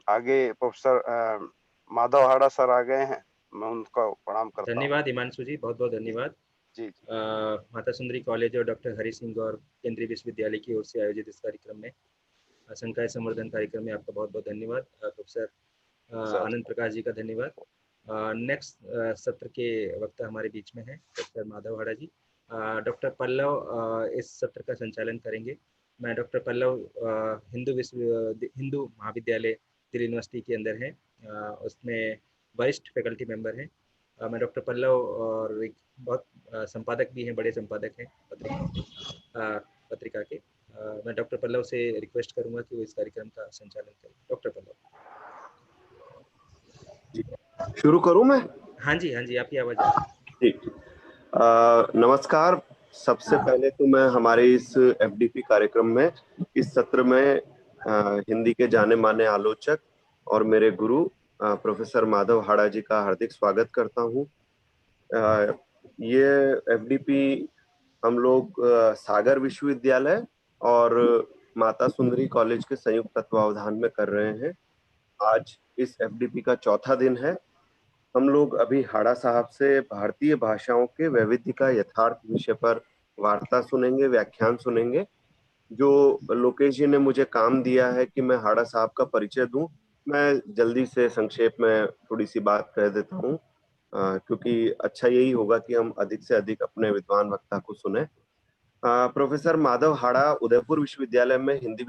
आगे प्रोफेसर माधव हाड़ा सर आ गए हैं, मैं उनको प्रणाम करता हूँ। धन्यवाद हिमांशु जी, बहुत-बहुत धन्यवाद। जी, जी। माता सुंदरी कॉलेज और डॉक्टर हरि सिंह और केंद्रीय विश्वविद्यालय की ओर से आयोजित इस कार्यक्रम में संकाय संवर्धन कार्यक्रम में आपका बहुत-बहुत धन्यवाद। प्रोफेसर सर, आनंद प्रकाश जी का धन्यवाद। नेक्स्ट सत्र के वक्ता हमारे बीच में है डॉक्टर माधव हाड़ा जी। डॉक्टर पल्लव इस सत्र का संचालन करेंगे। मैं डॉक्टर पल्लव हिंदू महाविद्यालय दिल्ली यूनिवर्सिटी के अंदर है, उसमें वरिष्ठ फैकल्टी मेंबर हैं। मैं डॉक्टर पल्लव और एक बहुत संपादक भी हैं, बड़े संपादक हैं पत्रिका के। मैं डॉक्टर पल्लव से रिक्वेस्ट करूंगा कि वो इस कार्यक्रम का संचालन करें। डॉक्टर पल्लव। शुरू करूं मैं? हाँ जी, हाँ जी, आपकी आवाज आ रही है। ठीक। नमस्कार। सबसे पहले तो मैं हमारे इस एफडीपी कार्यक्रम में, इस सत्र में हिंदी के जाने माने आलोचक और मेरे गुरु प्रोफेसर माधव हाड़ा जी का हार्दिक स्वागत करता हूं। ये एफडीपी हम लोग सागर विश्वविद्यालय और माता सुंदरी कॉलेज के संयुक्त तत्वावधान में कर रहे हैं। आज इस एफडीपी का चौथा दिन है। हम लोग अभी हाड़ा साहब से भारतीय भाषाओं के वैविध्य का यथार्थ विषय पर वार्ता सुनेंगे, व्याख्यान सुनेंगे। जो लोकेश जी ने मुझे काम दिया है कि मैं हाड़ा साहब का परिचय दूं, मैं जल्दी से संक्षेप में थोड़ी सी बात कह देता हूं, क्योंकि अच्छा यही होगा कि हम अधिक से अधिक अपने विद्वान वक्ता को सुने। प्रोफेसर माधव हाड़ा उदयपुर विश्वविद्यालय में हिंदी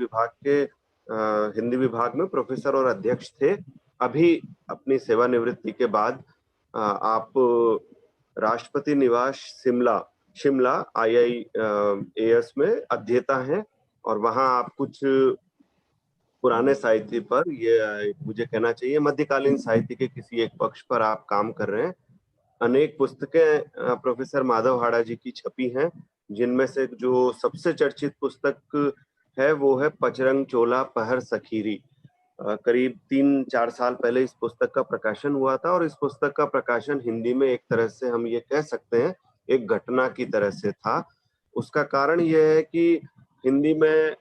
विभाग में प्रोफेसर और अध्यक्ष थे। अभी अपनी सेवानिवृत्ति के बाद आप राष्ट्रपति निवास शिमला IIAS में अध्येता हैं और वहां आप कुछ पुराने साहित्य पर, ये मुझे कहना चाहिए मध्यकालीन साहित्य के किसी एक पक्ष पर आप काम कर रहे हैं। अनेक पुस्तकें प्रोफेसर माधव हाड़ा जी की छपी हैं, जिनमें से जो सबसे चर्चित पुस्तक है वो है पचरंग चोला पहर सखीरी। करीब 3-4 साल पहले इस पुस्तक का प्रकाशन हुआ था और इस पुस्तक का प्रकाशन हिंदी में एक तरह से हम ये कह सकते हैं एक घटना की तरह से था। उसका कारण यह है कि हिंदी में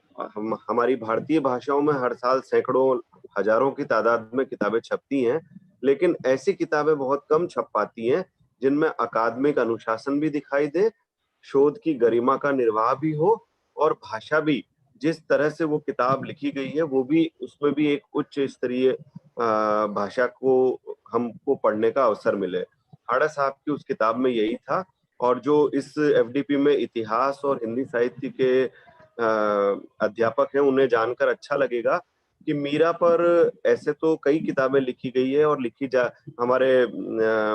हमारी भारतीय भाषाओं में हर साल सैकड़ों हजारों की तादाद में किताबें छपती हैं, लेकिन ऐसी किताबें बहुत कम छप पाती हैं जिनमें अकादमिक अनुशासन भी दिखाई दे, शोध की गरिमा का निर्वाह भी हो और भाषा भी, जिस तरह से वो किताब लिखी गई है वो भी, उसमें भी एक उच्च स्तरीय भाषा को हमको पढ़ने का अवसर मिले। हाड़ा साहब की उस किताब में यही था। और जो इस एफडीपी में इतिहास और हिंदी साहित्य के अध्यापक हैं, उन्हें जानकर अच्छा लगेगा कि मीरा पर ऐसे तो कई किताबें लिखी गई है और हमारे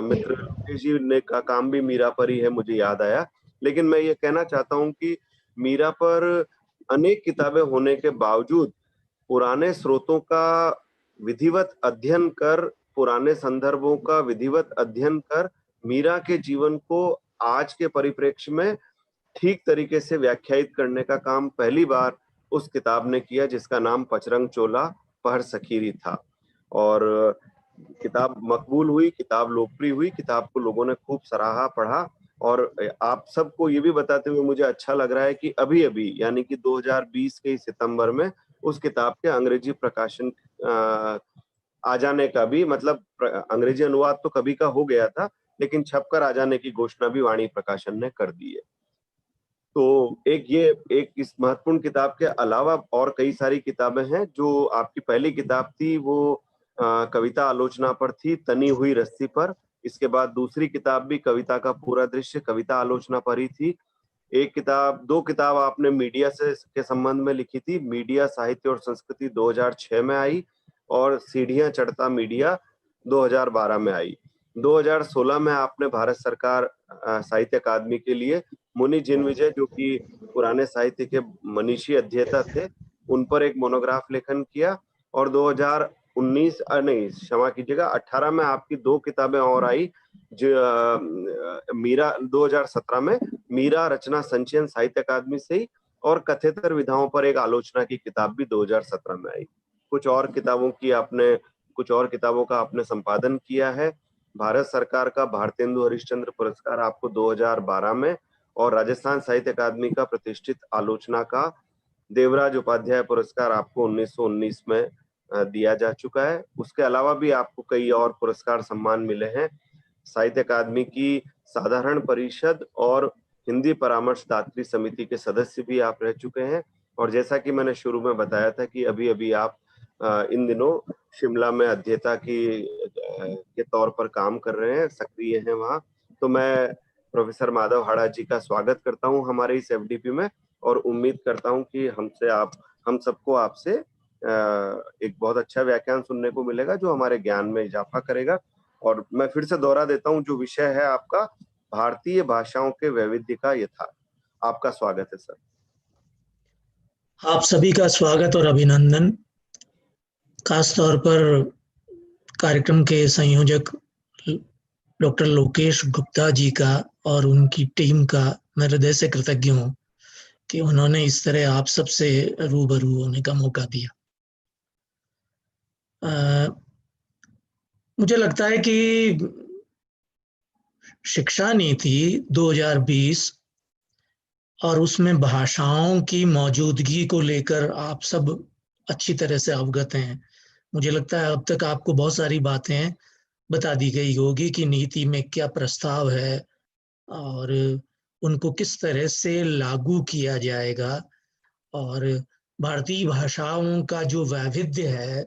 मित्र लोकेश जी ने का काम भी मीरा पर ही है, मुझे याद आया। लेकिन मैं ये कहना चाहता हूँ कि मीरा पर अनेक किताबें होने के बावजूद पुराने स्रोतों का विधिवत अध्ययन कर, पुराने संदर्भों का विधिवत अध्ययन कर, मीरा के जीवन को आज के परिप्रेक्ष्य में ठीक तरीके से व्याख्यायित करने का काम पहली बार उस किताब ने किया, जिसका नाम पचरंग चोला पहर सखीरी था। और किताब मकबूल हुई, किताब लोकप्रिय हुई, किताब को लोगों ने खूब सराहा, पढ़ा। और आप सबको ये भी बताते हुए मुझे अच्छा लग रहा है कि अभी यानी कि 2020 के सितंबर में उस किताब के अंग्रेजी प्रकाशन आ जाने का भी, मतलब अंग्रेजी अनुवाद तो कभी का हो गया था, लेकिन छपकर आ जाने की घोषणा भी वाणी प्रकाशन ने कर दी है। तो एक इस महत्वपूर्ण किताब के अलावा और कई सारी किताबें हैं। जो आपकी पहली किताब थी वो कविता आलोचना पर थी, तनी हुई रस्सी पर। इसके बाद दूसरी किताब भी कविता का पूरा दृश्य कविता आलोचना पर ही थी। दो किताब आपने मीडिया से के संबंध में लिखी थी। मीडिया साहित्य और संस्कृति 2006 में आई और सीढ़ियां चढ़ता मीडिया 2012 में आई। 2016 में आपने भारत सरकार साहित्य अकादमी के लिए मुनि जिनविजय, जो कि पुराने साहित्य के मनीषी अध्येता थे, उन पर एक मोनोग्राफ लेखन किया। और 2019 नहीं क्षमा कीजिएगा 18 में आपकी दो किताबें और आई, जो मीरा 2017 में मीरा रचना संचयन साहित्य अकादमी से ही, और कथेतर विधाओं पर एक आलोचना की किताब भी 2017 में आई। कुछ और किताबों का आपने संपादन किया है। भारत सरकार का भारतेंदु हरिश्चंद्र पुरस्कार आपको 2012 में और राजस्थान साहित्य अकादमी का प्रतिष्ठित आलोचना का देवराज उपाध्याय पुरस्कार आपको 1919 में दिया जा चुका है। उसके अलावा भी आपको कई और पुरस्कार सम्मान मिले हैं। साहित्य अकादमी की साधारण परिषद और हिंदी परामर्शदात्री समिति के सदस्य भी आप रह चुके हैं। और जैसा कि मैंने शुरू में बताया था कि अभी अभी आप इन दिनों शिमला में अध्येता के तौर पर काम कर रहे हैं, सक्रिय हैं वहाँ। तो मैं प्रोफेसर माधव हाड़ा जी का स्वागत करता हूँ हमारे इस एफडीपी में, और उम्मीद करता हूँ कि हम सबको आपसे एक बहुत अच्छा व्याख्यान सुनने को मिलेगा जो हमारे ज्ञान में इजाफा करेगा। और मैं फिर से दोहरा देता हूँ, जो विषय है आपका भारतीय भाषाओं के वैविध्य का यथार्थ। आपका स्वागत है सर। आप सभी का स्वागत और अभिनंदन। खास तौर पर कार्यक्रम के संयोजक डॉक्टर लोकेश गुप्ता जी का और उनकी टीम का मैं हृदय से कृतज्ञ हूँ कि उन्होंने इस तरह आप सबसे रूबरू होने का मौका दिया। मुझे लगता है कि शिक्षा नीति 2020 और उसमें भाषाओं की मौजूदगी को लेकर आप सब अच्छी तरह से अवगत हैं। मुझे लगता है अब तक आपको बहुत सारी बातें बता दी गई होगी कि नीति में क्या प्रस्ताव है और उनको किस तरह से लागू किया जाएगा, और भारतीय भाषाओं का जो वैविध्य है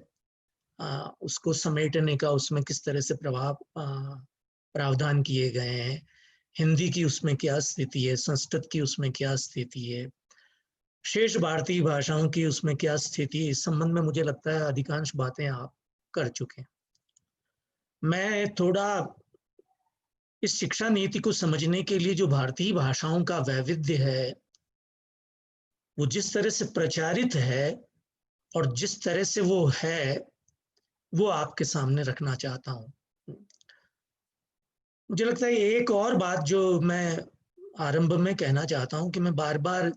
उसको समेटने का उसमें किस तरह से प्रावधान किए गए हैं। हिंदी की उसमें क्या स्थिति है, संस्कृत की उसमें क्या स्थिति है, शेष भारतीय भाषाओं की उसमें क्या स्थिति है। इस संबंध में मुझे लगता है अधिकांश बातें आप कर चुके हैं। मैं थोड़ा इस शिक्षा नीति को समझने के लिए जो भारतीय भाषाओं का वैविध्य है वो जिस तरह से प्रचारित है और जिस तरह से वो है वो आपके सामने रखना चाहता हूं। मुझे लगता है एक और बात जो मैं आरंभ में कहना चाहता हूं कि मैं बार बार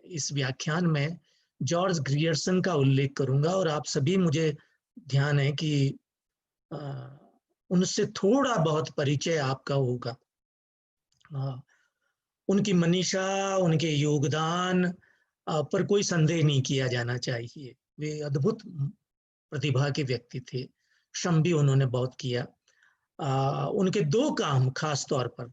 इस व्याख्यान में जॉर्ज ग्रियर्सन का उल्लेख करूंगा, और आप सभी मुझे ध्यान है कि उनसे थोड़ा बहुत परिचय आपका होगा। उनकी मनीषा, उनके योगदान पर कोई संदेह नहीं किया जाना चाहिए। वे अद्भुत प्रतिभा के व्यक्ति थे, श्रम भी उन्होंने बहुत किया। उनके दो काम खास तौर पर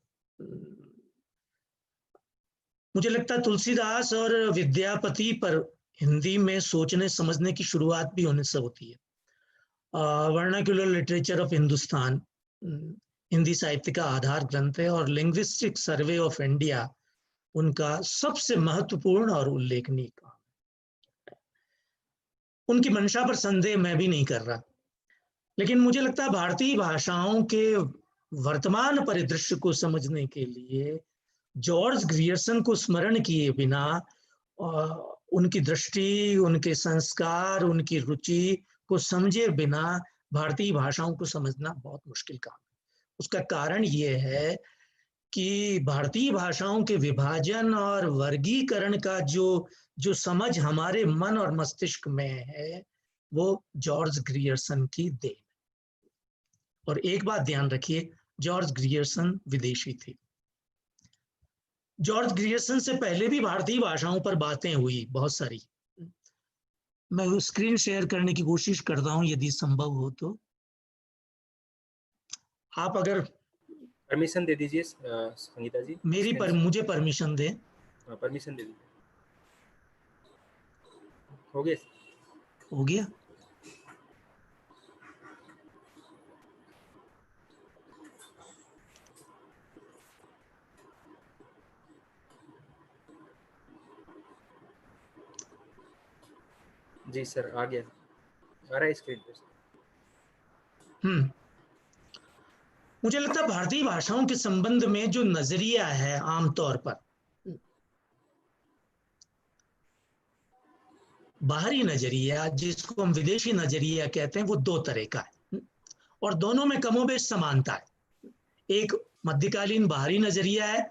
मुझे लगता है तुलसीदास और विद्यापति पर हिंदी में सोचने समझने की शुरुआत भी उनसे होती है। Vernacular literature of Hindustan Hindi साहित्य का आधार ग्रंथ है, और लिंग्विस्टिक सर्वे ऑफ इंडिया उनका सबसे महत्वपूर्ण और उल्लेखनीय काम है। उनकी मंशा पर संदेह मैं भी नहीं कर रहा, लेकिन मुझे लगता है भारतीय भाषाओं के वर्तमान परिदृश्य को समझने के लिए जॉर्ज ग्रियर्सन को स्मरण किए बिना उनकी दृष्टि, उनके संस्कार, उनकी रुचि को समझे बिना भारतीय भाषाओं को समझना बहुत मुश्किल काम है। उसका कारण ये है कि भारतीय भाषाओं के विभाजन और वर्गीकरण का जो समझ हमारे मन और मस्तिष्क में है वो जॉर्ज ग्रियर्सन की देन। और एक बात ध्यान रखिए, जॉर्ज ग्रियर्सन विदेशी थे। जॉर्ज ग्रियर्सन से पहले भी भारतीय भाषाओं पर बातें हुई बहुत सारी। मैं स्क्रीन शेयर करने की कोशिश करता हूं यदि संभव हो तो। आप अगर परमिशन दे दीजिए संगीता जी। मुझे परमिशन दें। परमिशन दे दीजिए। हो गया। जी सर, आ गया, आ रहा है स्क्रीन पे। मुझे लगता है भारतीय भाषाओं के संबंध में जो नजरिया है आमतौर पर, बाहरी नजरिया जिसको हम विदेशी नजरिया कहते हैं, वो दो तरह का है और दोनों में कमोबेश समानता है। एक मध्यकालीन बाहरी नजरिया है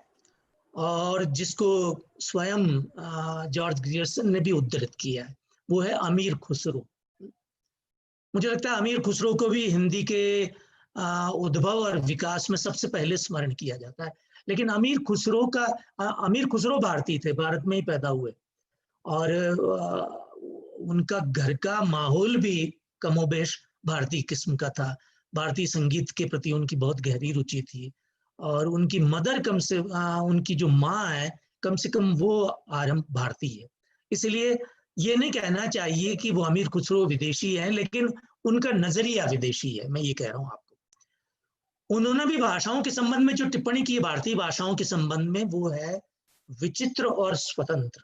और जिसको स्वयं जॉर्ज ग्रियर्सन ने भी उद्धृत किया है, वो है अमीर खुसरो। मुझे लगता है अमीर खुसरो को भी हिंदी के उद्भव और विकास में सबसे पहले स्मरण किया जाता है। लेकिन अमीर खुसरो भारतीय थे, भारत में ही पैदा हुए, और उनका घर का माहौल भी कमोबेश भारतीय किस्म का था। भारतीय संगीत के प्रति उनकी बहुत गहरी रुचि थी और उनकी मदर उनकी जो माँ है कम से कम वो आरंभ भारतीय है। इसलिए ये नहीं कहना चाहिए कि वो अमीर खुसरो विदेशी है, लेकिन उनका नजरिया विदेशी है, मैं ये कह रहा हूँ आपको। उन्होंने भी भाषाओं के संबंध में जो टिप्पणी की भारतीय भाषाओं के संबंध में, वो है विचित्र और स्वतंत्र।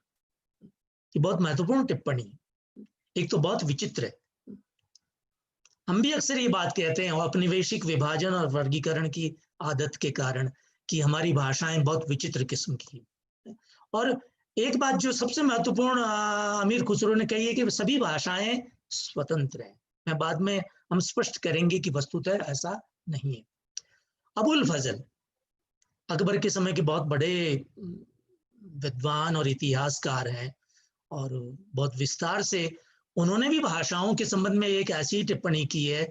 ये बहुत महत्वपूर्ण टिप्पणी। एक तो बहुत विचित्र है। हम भी अक्सर ये बात कहते हैं औपनिवेशिक विभाजन और वर्गीकरण की आदत के कारण कि हमारी भाषाएं बहुत विचित्र किस्म की। और एक बात जो सबसे महत्वपूर्ण अमीर खुसरो ने कही है कि सभी भाषाएं स्वतंत्र हैं। मैं बाद में हम स्पष्ट करेंगे कि वस्तुतः ऐसा नहीं है। अबुल फजल अकबर के समय के बहुत बड़े विद्वान और इतिहासकार हैं और बहुत विस्तार से उन्होंने भी भाषाओं के संबंध में एक ऐसी टिप्पणी की है,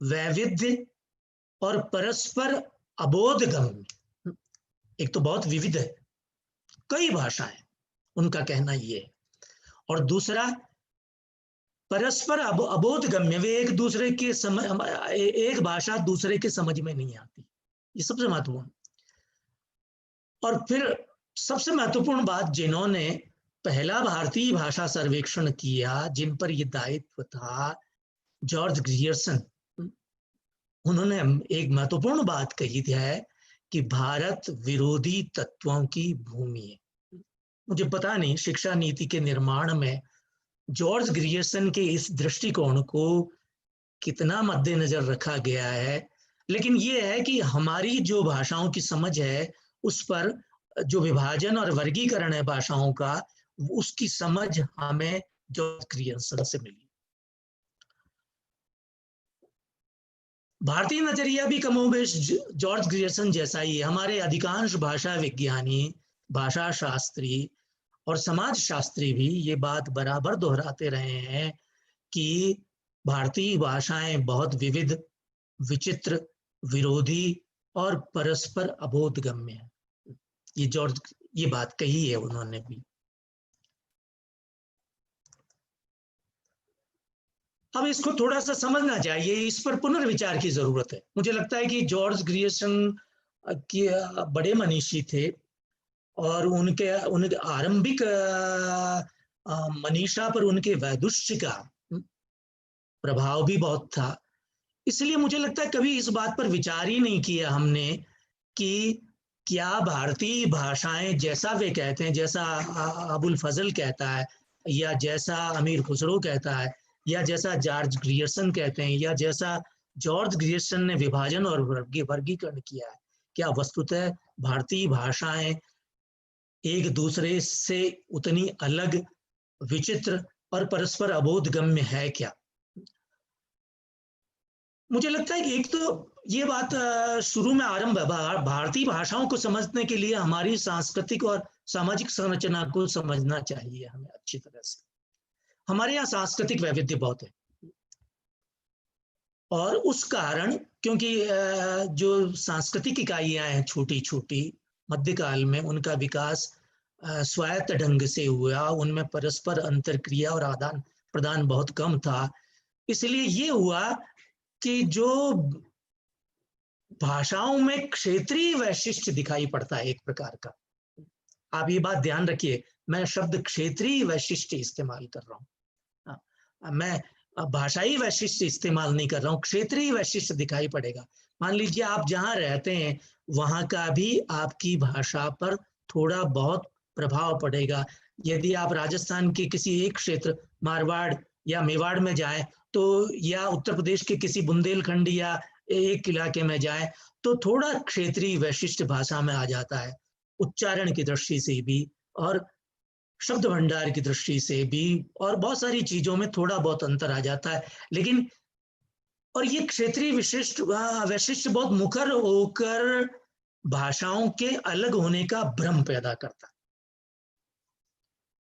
वैविध्य और परस्पर अबोधगम्य। एक तो बहुत विविध है, कई भाषाएं, उनका कहना ये है। और दूसरा परस्पर अबोधगम्य, वे एक दूसरे के एक भाषा दूसरे के समझ में नहीं आती। ये सबसे महत्वपूर्ण। और फिर सबसे महत्वपूर्ण बात, जिन्होंने पहला भारतीय भाषा सर्वेक्षण किया, जिन पर यह दायित्व था, जॉर्ज ग्रियर्सन, उन्होंने एक महत्वपूर्ण बात कही है कि भारत विरोधी तत्वों की भूमि है। मुझे पता नहीं शिक्षा नीति के निर्माण में जॉर्ज ग्रियर्सन के इस दृष्टिकोण को कितना मद्देनजर रखा गया है, लेकिन यह है कि हमारी जो भाषाओं की समझ है, उस पर जो विभाजन और वर्गीकरण है भाषाओं का, उसकी समझ हमें जॉर्ज ग्रियर्सन से मिली। भारतीय नजरिया भी कमोबेश जॉर्ज ग्रियर्सन जैसा ही है। हमारे अधिकांश भाषा विज्ञानी, भाषा शास्त्री और समाज शास्त्री भी ये बात बराबर दोहराते रहे हैं कि भारतीय भाषाएं बहुत विविध, विचित्र, विरोधी और परस्पर अबोधगम्य है। ये बात कही है उन्होंने भी। अब इसको थोड़ा सा समझना चाहिए, इस पर पुनर्विचार की जरूरत है। मुझे लगता है कि जॉर्ज ग्रियर्सन के बड़े मनीषी थे और उनके आरंभिक मनीषा पर उनके वैदुष्य का प्रभाव भी बहुत था। इसलिए मुझे लगता है कभी इस बात पर विचार ही नहीं किया हमने कि क्या भारतीय भाषाएं, जैसा वे कहते हैं, जैसा अबुल फजल कहता है, या जैसा अमीर खुसरो कहता है, या जैसा जॉर्ज ग्रियर्सन कहते हैं, या जैसा जॉर्ज ग्रियर्सन ने विभाजन और वर्गीकरण किया है, क्या वस्तुतः भारतीय भाषाएं एक दूसरे से उतनी अलग, विचित्र और परस्पर अबोधगम्य है क्या? मुझे लगता है कि एक तो ये बात शुरू में आरंभ है, भारतीय भाषाओं को समझने के लिए हमारी सांस्कृतिक और सामाजिक संरचना को समझना चाहिए हमें अच्छी तरह से। हमारे यहाँ सांस्कृतिक वैविध्य बहुत है और उस कारण, क्योंकि जो सांस्कृतिक इकाइयां हैं छोटी छोटी, मध्यकाल में उनका विकास स्वायत्त ढंग से हुआ, उनमें परस्पर अंतरक्रिया और आदान प्रदान बहुत कम था। इसलिए ये हुआ कि जो भाषाओं में क्षेत्रीय वैशिष्ट्य दिखाई पड़ता है एक प्रकार का, आप ये बात ध्यान रखिए, मैं शब्द क्षेत्रीय वैशिष्ट्य इस्तेमाल कर रहा हूँ, मैं भाषाई वैशिष्ट्य इस्तेमाल नहीं कर रहा हूँ, क्षेत्रीय वैशिष्ट्य दिखाई पड़ेगा। मान लीजिए आप जहाँ रहते हैं वहाँ का भी आपकी भाषा पर थोड़ा बहुत प्रभाव पड़ेगा। यदि आप राजस्थान के किसी एक क्षेत्र, मारवाड़ या मेवाड़ में जाएं तो, या उत्तर प्रदेश के किसी बुंदेलखंड या एक इलाके में जाएं तो थोड़ा क्षेत्रीय वैशिष्ट भाषा में आ जाता है, उच्चारण की दृष्टि से भी और शब्द भंडार की दृष्टि से भी, और बहुत सारी चीजों में थोड़ा बहुत अंतर आ जाता है। लेकिन और ये क्षेत्रीय वैशिष्ट बहुत मुखर होकर भाषाओं के अलग होने का भ्रम पैदा करता है।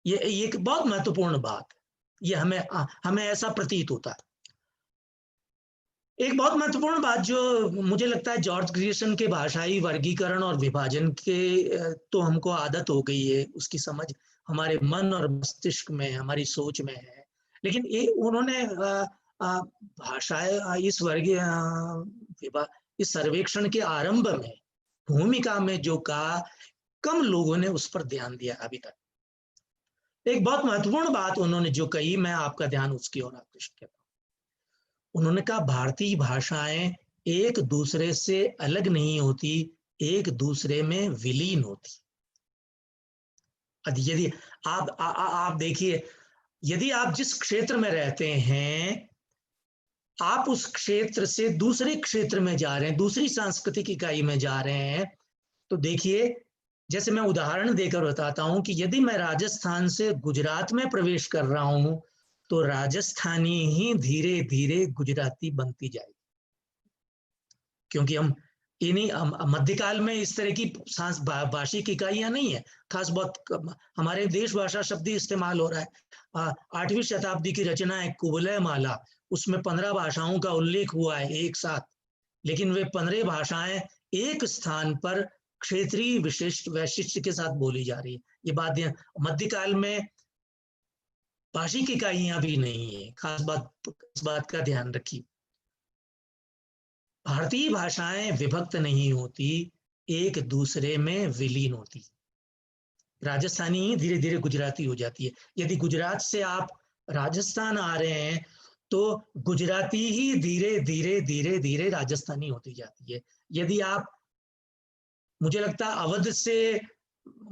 ये एक बहुत महत्वपूर्ण बात है, ये हमें ऐसा प्रतीत होता है। एक बहुत महत्वपूर्ण बात जो मुझे लगता है जॉर्ज ग्रियर्सन के भाषाई वर्गीकरण और विभाजन के तो हमको आदत हो गई है, उसकी समझ हमारे मन और मस्तिष्क में, हमारी सोच में है, लेकिन ये उन्होंने भाषा इस वर्गीय इस सर्वेक्षण के आरंभ में भूमिका में जो कहा, कम लोगों ने उस पर ध्यान दिया अभी तक। एक बहुत महत्वपूर्ण बात उन्होंने जो कही, मैं आपका ध्यान उसकी ओर आकृष्ट करता हूं। उन्होंने कहा भारतीय भाषाएं एक दूसरे से अलग नहीं होती, एक दूसरे में विलीन होती। यदि आप देखिए, यदि आप जिस क्षेत्र में रहते हैं, आप उस क्षेत्र से दूसरे क्षेत्र में जा रहे हैं, दूसरी सांस्कृतिक इकाई में जा रहे हैं, तो देखिए, जैसे मैं उदाहरण देकर बताता हूं कि यदि मैं राजस्थान से गुजरात में प्रवेश कर रहा हूं, तो राजस्थानी ही धीरे धीरे गुजराती बनती जाएगी, क्योंकि हम इन्हीं मध्यकाल में इस तरह की भाषिक इकाइयां नहीं है। खास बहुत हमारे देश भाषा शब्द ही इस्तेमाल हो रहा है। 8वीं शताब्दी की रचना है कुवलय माला, उसमें 15 भाषाओं का उल्लेख हुआ है एक साथ, लेकिन वे 15 भाषाएं एक स्थान पर क्षेत्रीय विशिष्ट वैशिष्ट्य के साथ बोली जा रही है। ये बात मध्यकाल में भाषिक इकाइयां भी नहीं है। खास बात, इस बात का ध्यान रखिए। भारतीय भाषाएं विभक्त नहीं होती, एक दूसरे में विलीन होती। राजस्थानी ही धीरे धीरे गुजराती हो जाती है। यदि गुजरात से आप राजस्थान आ रहे हैं, तो गुजराती ही धीरे धीरे धीरे धीरे राजस्थानी होती जाती है। यदि आप, मुझे लगता है अवध से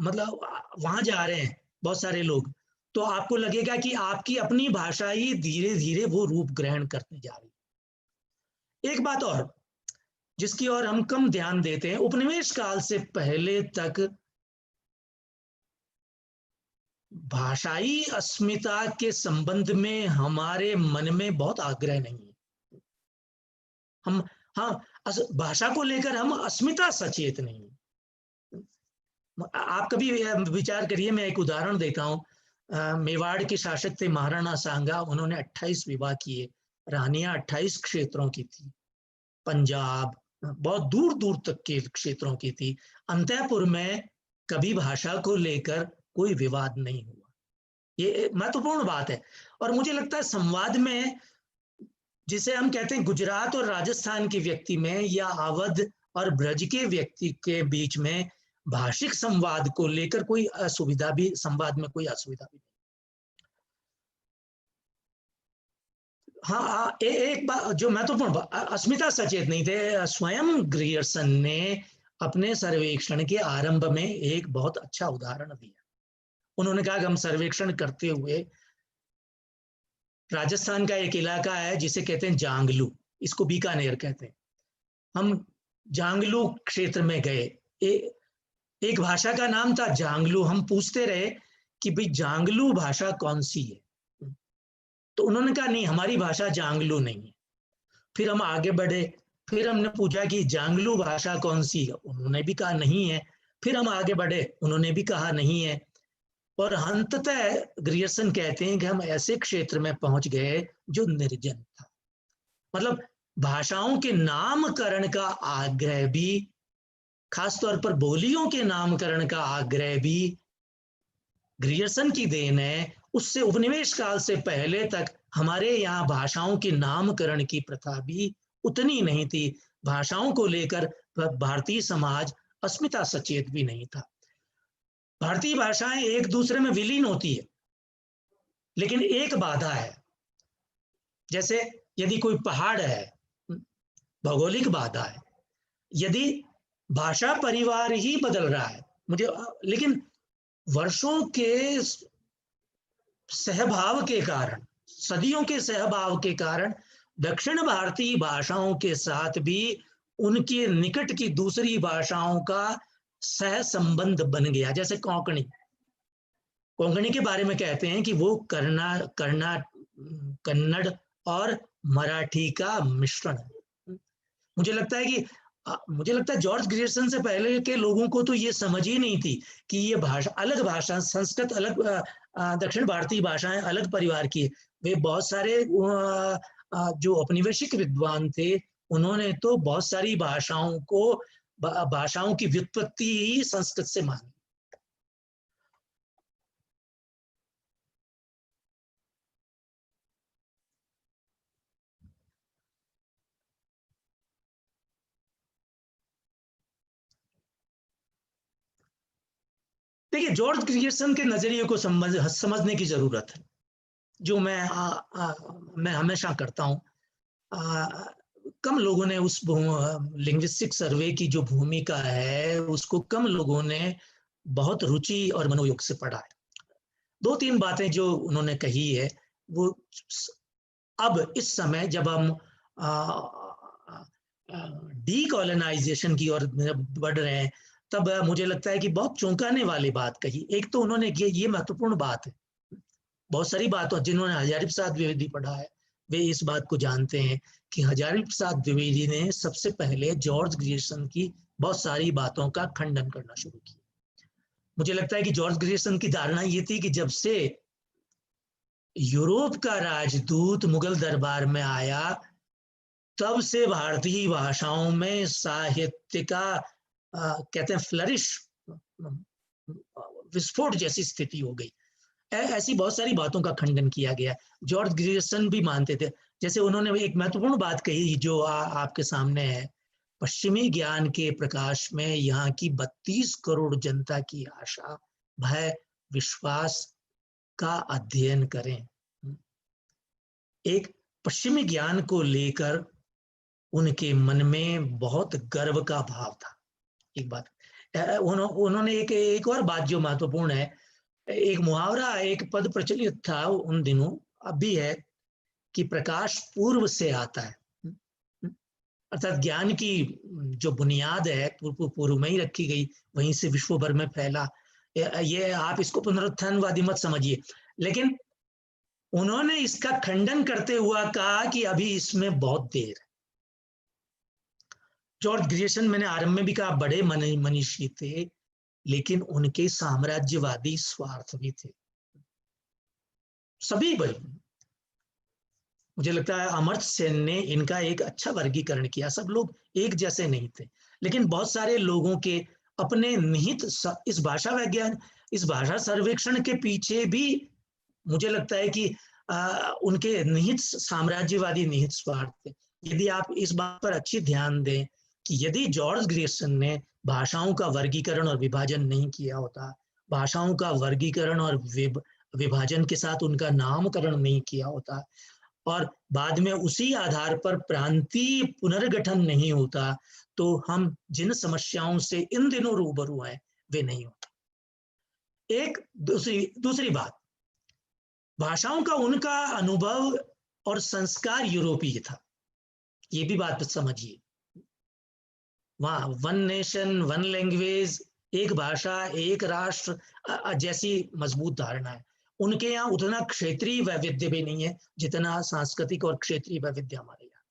मतलब वहां जा रहे हैं बहुत सारे लोग, तो आपको लगेगा कि आपकी अपनी भाषा ही धीरे धीरे वो रूप ग्रहण करते जा रही है। एक बात और जिसकी ओर हम कम ध्यान देते हैं, उपनिवेश काल से पहले तक भाषाई अस्मिता के संबंध में हमारे मन में बहुत आग्रह नहीं है। हम भाषा को लेकर हम अस्मिता सचेत नहीं है। आप कभी विचार करिए, मैं एक उदाहरण देता हूं। मेवाड़ के शासक थे महाराणा सांगा, उन्होंने 28 विवाह किए, रानियां 28 क्षेत्रों की थी, पंजाब बहुत दूर दूर तक के क्षेत्रों की थी। अंतःपुर में कभी भाषा को लेकर कोई विवाद नहीं हुआ। ये महत्वपूर्ण बात है। और मुझे लगता है संवाद में, जिसे हम कहते हैं गुजरात और राजस्थान के व्यक्ति में, या अवध और ब्रज के व्यक्ति के बीच में भाषिक संवाद को लेकर कोई असुविधा भी, संवाद में कोई असुविधा भी नहीं। हाँ, एक बात जो महत्वपूर्ण, अस्मिता सचेत नहीं थे। स्वयं ग्रियर्सन ने अपने सर्वेक्षण के आरंभ में एक बहुत अच्छा उदाहरण दिया। उन्होंने कहा कि हम सर्वेक्षण करते हुए, राजस्थान का एक इलाका है जिसे कहते हैं जांगलू, इसको बीकानेर कहते हैं। हम जांगलू क्षेत्र में गए, एक भाषा का नाम था जांगलू। हम पूछते रहे कि भाई जांगलू भाषा कौन सी है, तो उन्होंने कहा नहीं, हमारी भाषा जांगलू नहीं है। फिर हम आगे बढ़े, फिर हमने पूछा कि जांगलू भाषा कौन सी है, उन्होंने भी कहा नहीं है। फिर हम आगे बढ़े, उन्होंने भी कहा नहीं है। और अंततः ग्रियर्सन कहते हैं कि हम ऐसे क्षेत्र में पहुंच गए जो निर्जन था। मतलब भाषाओं के नामकरण का आग्रह भी, खासतौर पर बोलियों के नामकरण का आग्रह भी ग्रियर्सन की देन है। उससे उपनिवेश काल से पहले तक हमारे यहाँ भाषाओं के नामकरण की प्रथा भी उतनी नहीं थी। भाषाओं को लेकर भारतीय समाज अस्मिता सचेत भी नहीं था। भारतीय भाषाएं एक दूसरे में विलीन होती है, लेकिन एक बाधा है। जैसे यदि कोई पहाड़ है, भौगोलिक बाधा है। यदि भाषा परिवार ही बदल रहा है, लेकिन वर्षों के सहभाव के कारण, सदियों के सहभाव के कारण दक्षिण भारतीय भाषाओं के साथ भी उनके निकट की दूसरी भाषाओं का सह संबंध बन गया। जैसे कोंकणी के बारे में कहते हैं कि वो कन्नड़ और मराठी का मिश्रण है। मुझे लगता है जॉर्ज ग्रियर्सन से पहले के लोगों को तो ये समझ ही नहीं थी कि ये भाषा अलग, भाषा संस्कृत अलग, दक्षिण भारतीय भाषाएं अलग परिवार की। वे बहुत सारे जो औपनिवेशिक विद्वान थे, उन्होंने तो बहुत सारी भाषाओं की व्युत्पत्ति ही संस्कृत से मानी। देखिए, जॉर्ज ग्रियर्सन के नजरिए को समझने की जरूरत है, जो मैं हमेशा करता हूँ। कम लोगों ने उस लिंग्विस्टिक सर्वे की जो भूमिका है उसको कम लोगों ने बहुत रुचि और मनोयोग से पढ़ा है। 2-3 बातें जो उन्होंने कही है वो अब इस समय जब हम डीकॉलोनाइजेशन की ओर बढ़ रहे हैं, तब मुझे लगता है कि बहुत चौंकाने वाली बात कही। एक तो उन्होंने ये महत्वपूर्ण बात है, बहुत सारी बातों जिन्होंने हजारी प्रसाद द्विवेदी पढ़ा है वे इस बात को जानते हैं कि हजारी प्रसाद द्विवेदी ने सबसे पहले जॉर्ज ग्रियर्सन की बहुत सारी बातों का खंडन करना शुरू किया। मुझे लगता है कि जॉर्ज ग्रियर्सन की धारणा ये थी कि जब से यूरोप का राजदूत मुगल दरबार में आया तब से भारतीय भाषाओं में साहित्य का कहते हैं फ्लरिश, विस्फोट जैसी स्थिति हो गई। ऐसी बहुत सारी बातों का खंडन किया गया। जॉर्ज ग्रियर्सन भी मानते थे। जैसे उन्होंने एक महत्वपूर्ण बात कही जो आपके सामने है, पश्चिमी ज्ञान के प्रकाश में यहाँ की 32 करोड़ जनता की आशा, भय, विश्वास का अध्ययन करें। एक पश्चिमी ज्ञान को लेकर उनके मन में बहुत गर्व का भाव था। एक बात उन्होंने एक और बात जो महत्वपूर्ण है, एक मुहावरा, एक पद प्रचलित था उन दिनों, अब भी है, कि प्रकाश पूर्व से आता है। अर्थात ज्ञान की जो बुनियाद है पूर्व में ही रखी गई, वहीं से विश्व भर में फैला। ये आप इसको पुनरुत्थानवादी मत समझिए, लेकिन उन्होंने इसका खंडन करते हुआ कहा कि अभी इसमें बहुत देर है। जॉर्ज ग्रियर्सन, मैंने आरंभ में भी कहा, बड़े मनीषी थे, लेकिन उनके साम्राज्यवादी स्वार्थ भी थे। सभी बड़े, मुझे लगता है अमर्त्य सेन ने इनका एक अच्छा वर्गीकरण किया। सब लोग एक जैसे नहीं थे, लेकिन बहुत सारे लोगों के अपने निहित, इस भाषा विज्ञान, इस भाषा सर्वेक्षण के पीछे भी मुझे लगता है कि उनके निहित साम्राज्यवादी निहित स्वार्थ थे। यदि आप इस बात पर अच्छी ध्यान दें कि यदि जॉर्ज ग्रियर्सन ने भाषाओं का वर्गीकरण और विभाजन नहीं किया होता, भाषाओं का वर्गीकरण और विभाजन के साथ उनका नामकरण नहीं किया होता, और बाद में उसी आधार पर प्रांतीय पुनर्गठन नहीं होता, तो हम जिन समस्याओं से इन दिनों रूबरू हैं वे नहीं होते। एक दूसरी बात, भाषाओं का उनका अनुभव और संस्कार यूरोपीय था, ये भी बात समझिए। वहां वन नेशन वन लैंग्वेज, एक भाषा एक राष्ट्र जैसी मजबूत धारणा है। उनके यहाँ उतना क्षेत्रीय वैविध्य भी नहीं है जितना सांस्कृतिक और क्षेत्रीय वैविध्य हमारे यहाँ।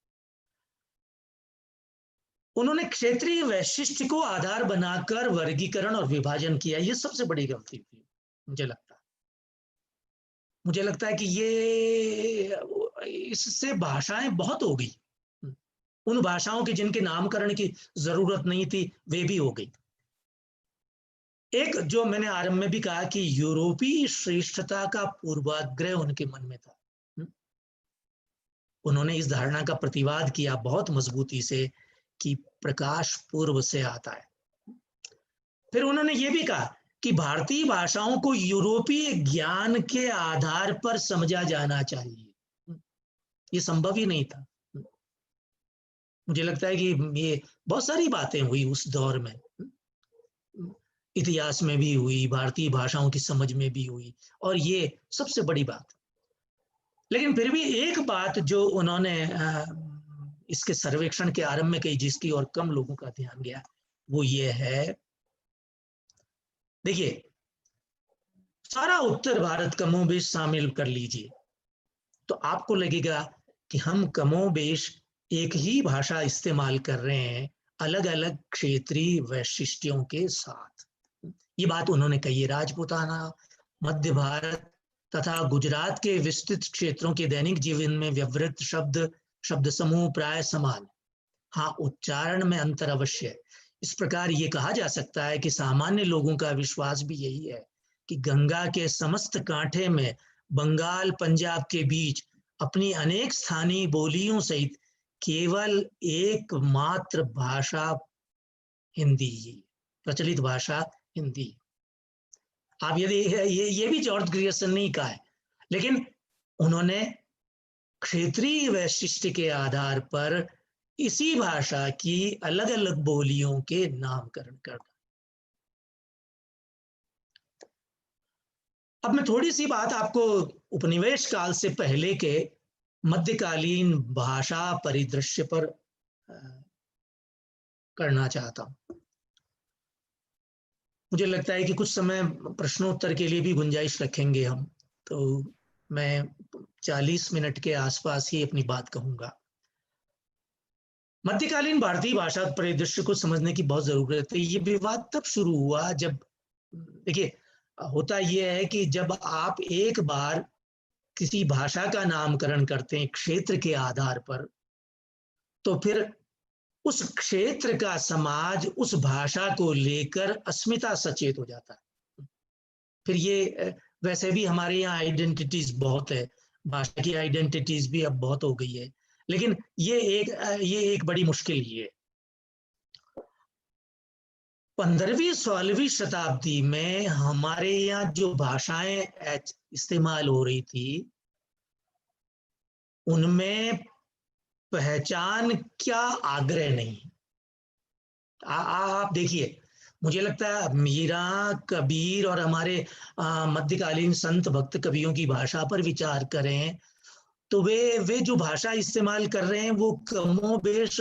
उन्होंने क्षेत्रीय वैशिष्ट्य को आधार बनाकर वर्गीकरण और विभाजन किया, ये सबसे बड़ी गलती थी मुझे लगता है कि ये इससे भाषाएं बहुत हो गई, उन भाषाओं की जिनके नामकरण की जरूरत नहीं थी वे भी हो गई। एक जो मैंने आरंभ में भी कहा कि यूरोपीय श्रेष्ठता का पूर्वाग्रह उनके मन में था। उन्होंने इस धारणा का प्रतिवाद किया बहुत मजबूती से कि प्रकाश पूर्व से आता है। फिर उन्होंने ये भी कहा कि भारतीय भाषाओं को यूरोपीय ज्ञान के आधार पर समझा जाना चाहिए। ये संभव ही नहीं था। मुझे लगता है कि ये बहुत सारी बातें हुई उस दौर में, इतिहास में भी हुई, भारतीय भाषाओं की समझ में भी हुई, और ये सबसे बड़ी बात। लेकिन फिर भी एक बात जो उन्होंने इसके सर्वेक्षण के आरंभ में कही, जिसकी और कम लोगों का ध्यान गया, वो ये है, देखिए सारा उत्तर भारत कमोबेश शामिल कर लीजिए तो आपको लगेगा कि हम कमोबेश एक ही भाषा इस्तेमाल कर रहे हैं, अलग अलग क्षेत्रीय वैशिष्ट्यों के साथ। ये बात उन्होंने कही है। राजपूताना, मध्य भारत तथा गुजरात के विस्तृत क्षेत्रों के दैनिक जीवन में व्यवहृत शब्द समूह प्राय समान, हाँ उच्चारण में अंतर अवश्य है। इस प्रकार ये कहा जा सकता है कि सामान्य लोगों का विश्वास भी यही है कि गंगा के समस्त कांठे में बंगाल पंजाब के बीच अपनी अनेक स्थानीय बोलियों सहित केवल एकमात्र भाषा हिंदी, प्रचलित भाषा हिंदी। आप यदि ये भी जॉर्ज ग्रियर्सन ने कहा है, लेकिन उन्होंने क्षेत्रीय वैशिष्ट के आधार पर इसी भाषा की अलग अलग बोलियों के नामकरण करना। अब मैं थोड़ी सी बात आपको उपनिवेश काल से पहले के मध्यकालीन भाषा परिदृश्य पर करना चाहता हूं। मुझे लगता है कि कुछ समय प्रश्नोत्तर के लिए भी गुंजाइश रखेंगे हम, तो मैं 40 मिनट के आसपास ही अपनी बात कहूंगा। मध्यकालीन भारतीय भाषा परिदृश्य को समझने की बहुत जरूरत है। ये विवाद तब शुरू हुआ जब, देखिए, होता यह है कि जब आप एक बार किसी भाषा का नामकरण करते हैं क्षेत्र के आधार पर, तो फिर उस क्षेत्र का समाज उस भाषा को लेकर अस्मिता सचेत हो जाता है। फिर ये वैसे भी हमारे यहाँ आइडेंटिटीज बहुत है, भाषा की आइडेंटिटीज भी अब बहुत हो गई है, लेकिन ये एक बड़ी मुश्किल ही है। 15वीं-16वीं शताब्दी में हमारे यहाँ जो भाषाएं इस्तेमाल हो रही थी, उनमें पहचान क्या आग्रह नहीं। आप देखिए, मुझे लगता है मीरा, कबीर और हमारे मध्यकालीन संत भक्त कवियों की भाषा पर विचार करें तो वे जो भाषा इस्तेमाल कर रहे हैं वो कमोबेश,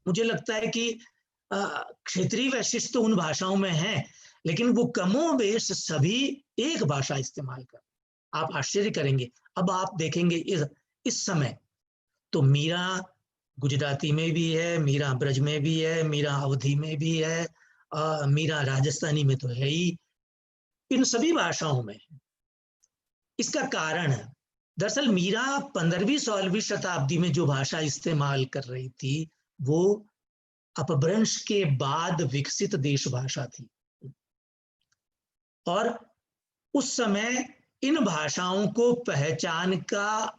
मुझे लगता है कि क्षेत्रीय वैशिष्ट तो उन भाषाओं में है, लेकिन वो कमोबेश सभी एक भाषा इस्तेमाल कर। आप आश्चर्य करेंगे, अब आप देखेंगे इस समय तो मीरा गुजराती में भी है, मीरा ब्रज में भी है, मीरा अवधी में भी है, मीरा राजस्थानी में तो है ही, इन सभी भाषाओं में। इसका कारण है, दरअसल मीरा 15वीं-16वीं शताब्दी में जो भाषा इस्तेमाल कर रही थी वो अपभ्रंश के बाद विकसित देश भाषा थी, और उस समय इन भाषाओं को पहचान का,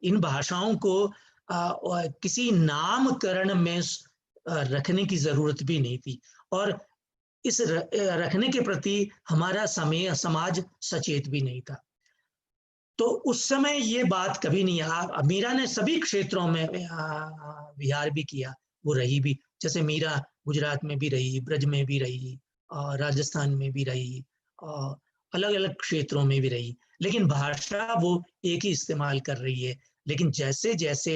इन भाषाओं को किसी नामकरण में रखने की जरूरत भी नहीं थी, और इस रखने के प्रति हमारा समाज सचेत भी नहीं था। तो उस समय ये बात कभी नहीं आ। मीरा ने सभी क्षेत्रों में विहार भी किया, वो रही भी, जैसे मीरा गुजरात में भी रही, ब्रज में भी रही, राजस्थान में भी रही, अलग अलग क्षेत्रों में भी रही, लेकिन भाषा वो एक ही इस्तेमाल कर रही है। लेकिन जैसे जैसे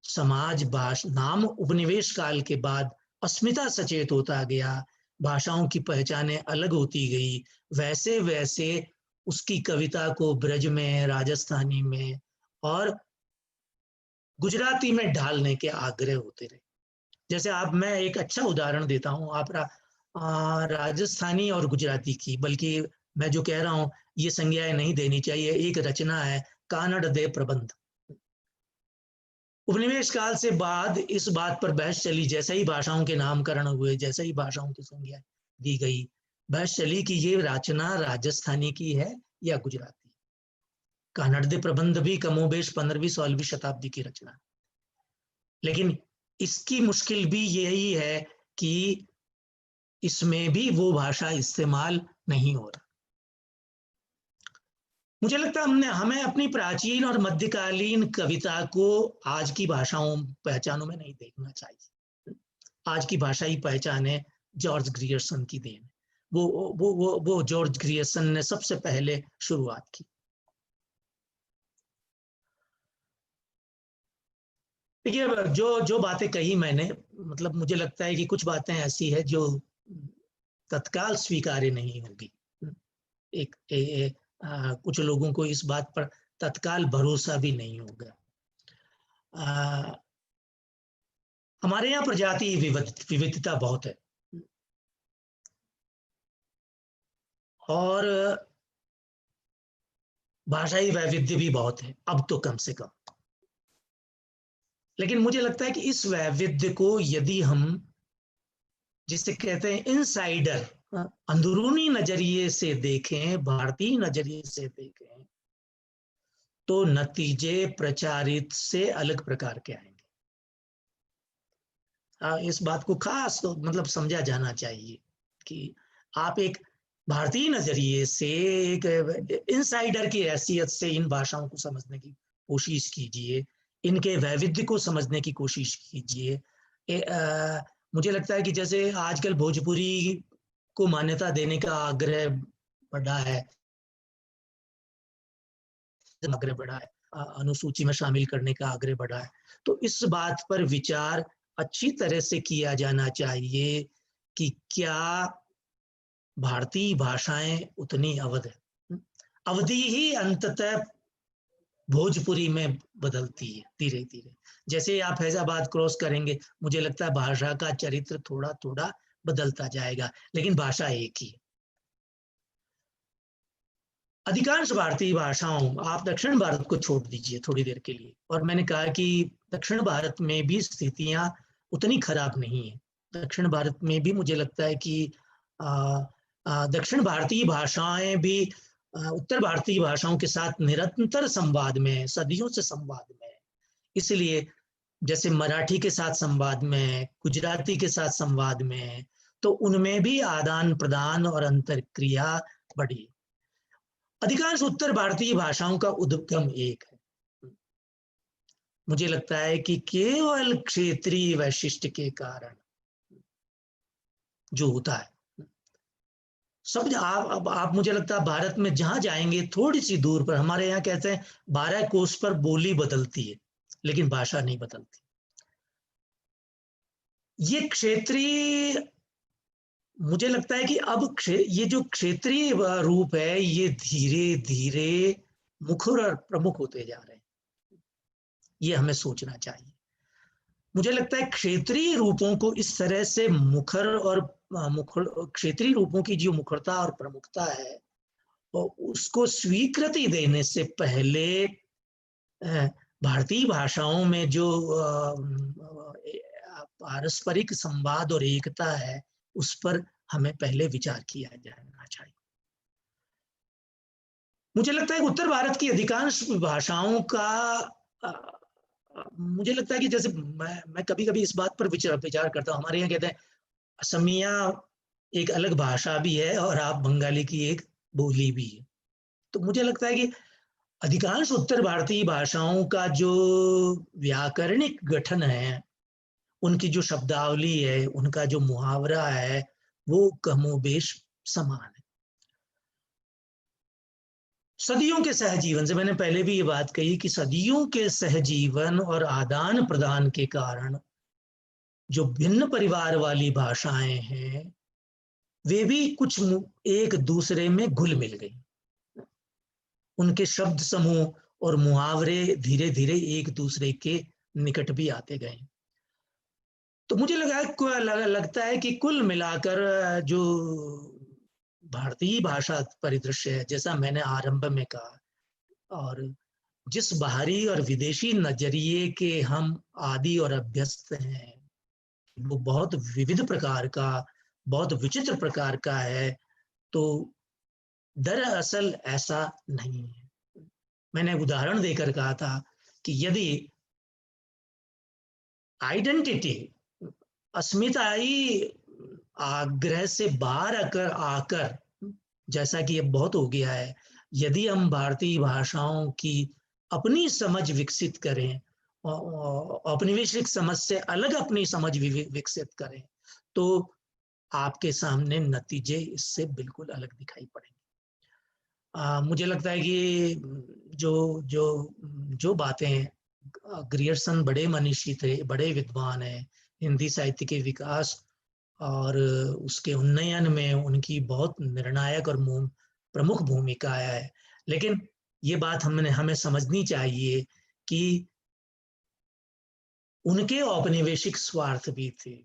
समाज नाम उपनिवेश काल के बाद अस्मिता सचेत होता गया, भाषाओं की पहचानें अलग होती गई, वैसे वैसे उसकी कविता को ब्रज में, राजस्थानी में और गुजराती में ढालने के आग्रह होते रहे। जैसे मैं एक अच्छा उदाहरण देता हूँ, आप राजस्थानी और गुजराती की, बल्कि मैं जो कह रहा हूँ ये संज्ञाएं नहीं देनी चाहिए। एक रचना है कानड़ दे प्रबंध। उपनिवेश काल से बाद इस बात पर बहस चली, जैसे ही भाषाओं के नामकरण हुए, जैसे ही भाषाओं की संज्ञा दी गई, बहस चली कि ये रचना राजस्थानी की है या गुजराती। कानड़ दे प्रबंध भी कमोबेश 15वीं-16वीं शताब्दी की रचना, लेकिन इसकी मुश्किल भी यही है कि इसमें भी वो भाषा इस्तेमाल नहीं हो रहा। मुझे लगता है हमें अपनी प्राचीन और मध्यकालीन कविता को आज की भाषाओं पहचानों में नहीं देखना चाहिए। आज की भाषाई पहचान है जॉर्ज ग्रियर्सन की देन। वो जॉर्ज ग्रियर्सन ने सबसे पहले शुरुआत की। देखिए, जो बातें कही मैंने, मतलब मुझे लगता है कि कुछ बातें ऐसी है जो तत्काल स्वीकार्य नहीं होगी। कुछ लोगों को इस बात पर तत्काल भरोसा भी नहीं होगा। हमारे यहाँ प्रजाति विविधता बहुत है, और भाषाई वैविध्य भी बहुत है, अब तो कम से कम। लेकिन मुझे लगता है कि इस वैविध्य को यदि हम, जिसे कहते हैं इनसाइडर, अंदरूनी नजरिए से देखें, भारतीय नजरिए से देखें, तो नतीजे प्रचारित से अलग प्रकार के आएंगे। इस बात को खास तो मतलब समझा जाना चाहिए कि आप एक भारतीय नजरिए से एक इनसाइडर की हैसियत से इन भाषाओं को समझने की कोशिश कीजिए, इनके वैविध्य को समझने की कोशिश कीजिए। मुझे लगता है कि जैसे आजकल भोजपुरी को मान्यता देने का आग्रह बढ़ा है, अनुसूची में शामिल करने का आग्रह बढ़ा है, तो इस बात पर विचार अच्छी तरह से किया जाना चाहिए कि क्या भारतीय भाषाएं उतनी अवध है, अवधि ही अंततः भोजपुरी में बदलती है धीरे धीरे। जैसे आप फैजाबाद क्रॉस करेंगे, मुझे लगता है भाषा का चरित्र थोड़ा थोड़ा बदलता जाएगा, लेकिन भाषा एक ही है। अधिकांश भारतीय भाषाओं, आप दक्षिण भारत को छोड़ दीजिए थोड़ी देर के लिए, और मैंने कहा कि दक्षिण भारत में भी स्थितियां उतनी खराब नहीं है। दक्षिण भारत में भी मुझे लगता है कि दक्षिण भारतीय भाषाएं भी उत्तर भारतीय भाषाओं के साथ निरंतर संवाद में, सदियों से संवाद में। इसलिए जैसे मराठी के साथ संवाद में, गुजराती के साथ संवाद में, तो उनमें भी आदान प्रदान और अंतरक्रिया बढ़ी। अधिकांश उत्तर भारतीय भाषाओं का उद्गम एक है। मुझे लगता है कि केवल क्षेत्रीय वैशिष्ट्य के कारण जो होता है, सब आप मुझे लगता है भारत में जहां जाएंगे थोड़ी सी दूर पर, हमारे यहाँ कहते हैं 12 कोस पर बोली बदलती है लेकिन भाषा नहीं बदलती। ये क्षेत्रीय, मुझे लगता है कि अब ये जो क्षेत्रीय रूप है ये धीरे धीरे मुखर और प्रमुख होते जा रहे हैं, ये हमें सोचना चाहिए। मुझे लगता है क्षेत्रीय रूपों को इस तरह से क्षेत्रीय रूपों की जो मुखरता और प्रमुखता है, और उसको स्वीकृति देने से पहले भारतीय भाषाओं में जो पारस्परिक संवाद और एकता है, उस पर हमें पहले विचार किया जाना चाहिए। मुझे लगता है कि उत्तर भारत की अधिकांश भाषाओं का मुझे लगता है कि जैसे मैं कभी कभी इस बात पर विचार करता हूँ, हमारे यहाँ कहते हैं असमिया एक अलग भाषा भी है और आप बंगाली की एक बोली भी है। तो मुझे लगता है कि अधिकांश उत्तर भारतीय भाषाओं का जो व्याकरणिक गठन है, उनकी जो शब्दावली है, उनका जो मुहावरा है, वो कमोबेश समान है। सदियों के सहजीवन से, मैंने पहले भी ये बात कही कि सदियों के सहजीवन और आदान प्रदान के कारण जो भिन्न परिवार वाली भाषाएं हैं, वे भी कुछ एक दूसरे में घुल मिल गई। उनके शब्द समूह और मुहावरे धीरे धीरे एक दूसरे के निकट भी आते गए। तो मुझे लगता है कि कुल मिलाकर जो भारतीय भाषा परिदृश्य है, जैसा मैंने आरंभ में कहा, और जिस बाहरी और विदेशी नजरिए के हम आदी और अभ्यस्त हैं, वो बहुत विविध प्रकार का, बहुत विचित्र प्रकार का है। तो दरअसल ऐसा नहीं है। मैंने उदाहरण देकर कहा था कि यदि आइडेंटिटी, अस्मिताई आग्रह से बाहर आकर, जैसा कि अब बहुत हो गया है, यदि हम भारतीय भाषाओं की अपनी समझ विकसित करें, औपनिवेशिक समझ से अलग अपनी समझ विकसित करें, तो आपके सामने नतीजे इससे बिल्कुल अलग दिखाई पड़ेंगे। मुझे लगता है कि जो बातें, ग्रियर्सन बड़े मनीषी थे, बड़े विद्वान हैं, हिंदी साहित्य के विकास और उसके उन्नयन में उनकी बहुत निर्णायक और प्रमुख भूमिका है। लेकिन ये बात हमें समझनी चाहिए कि उनके औपनिवेशिक स्वार्थ भी थे।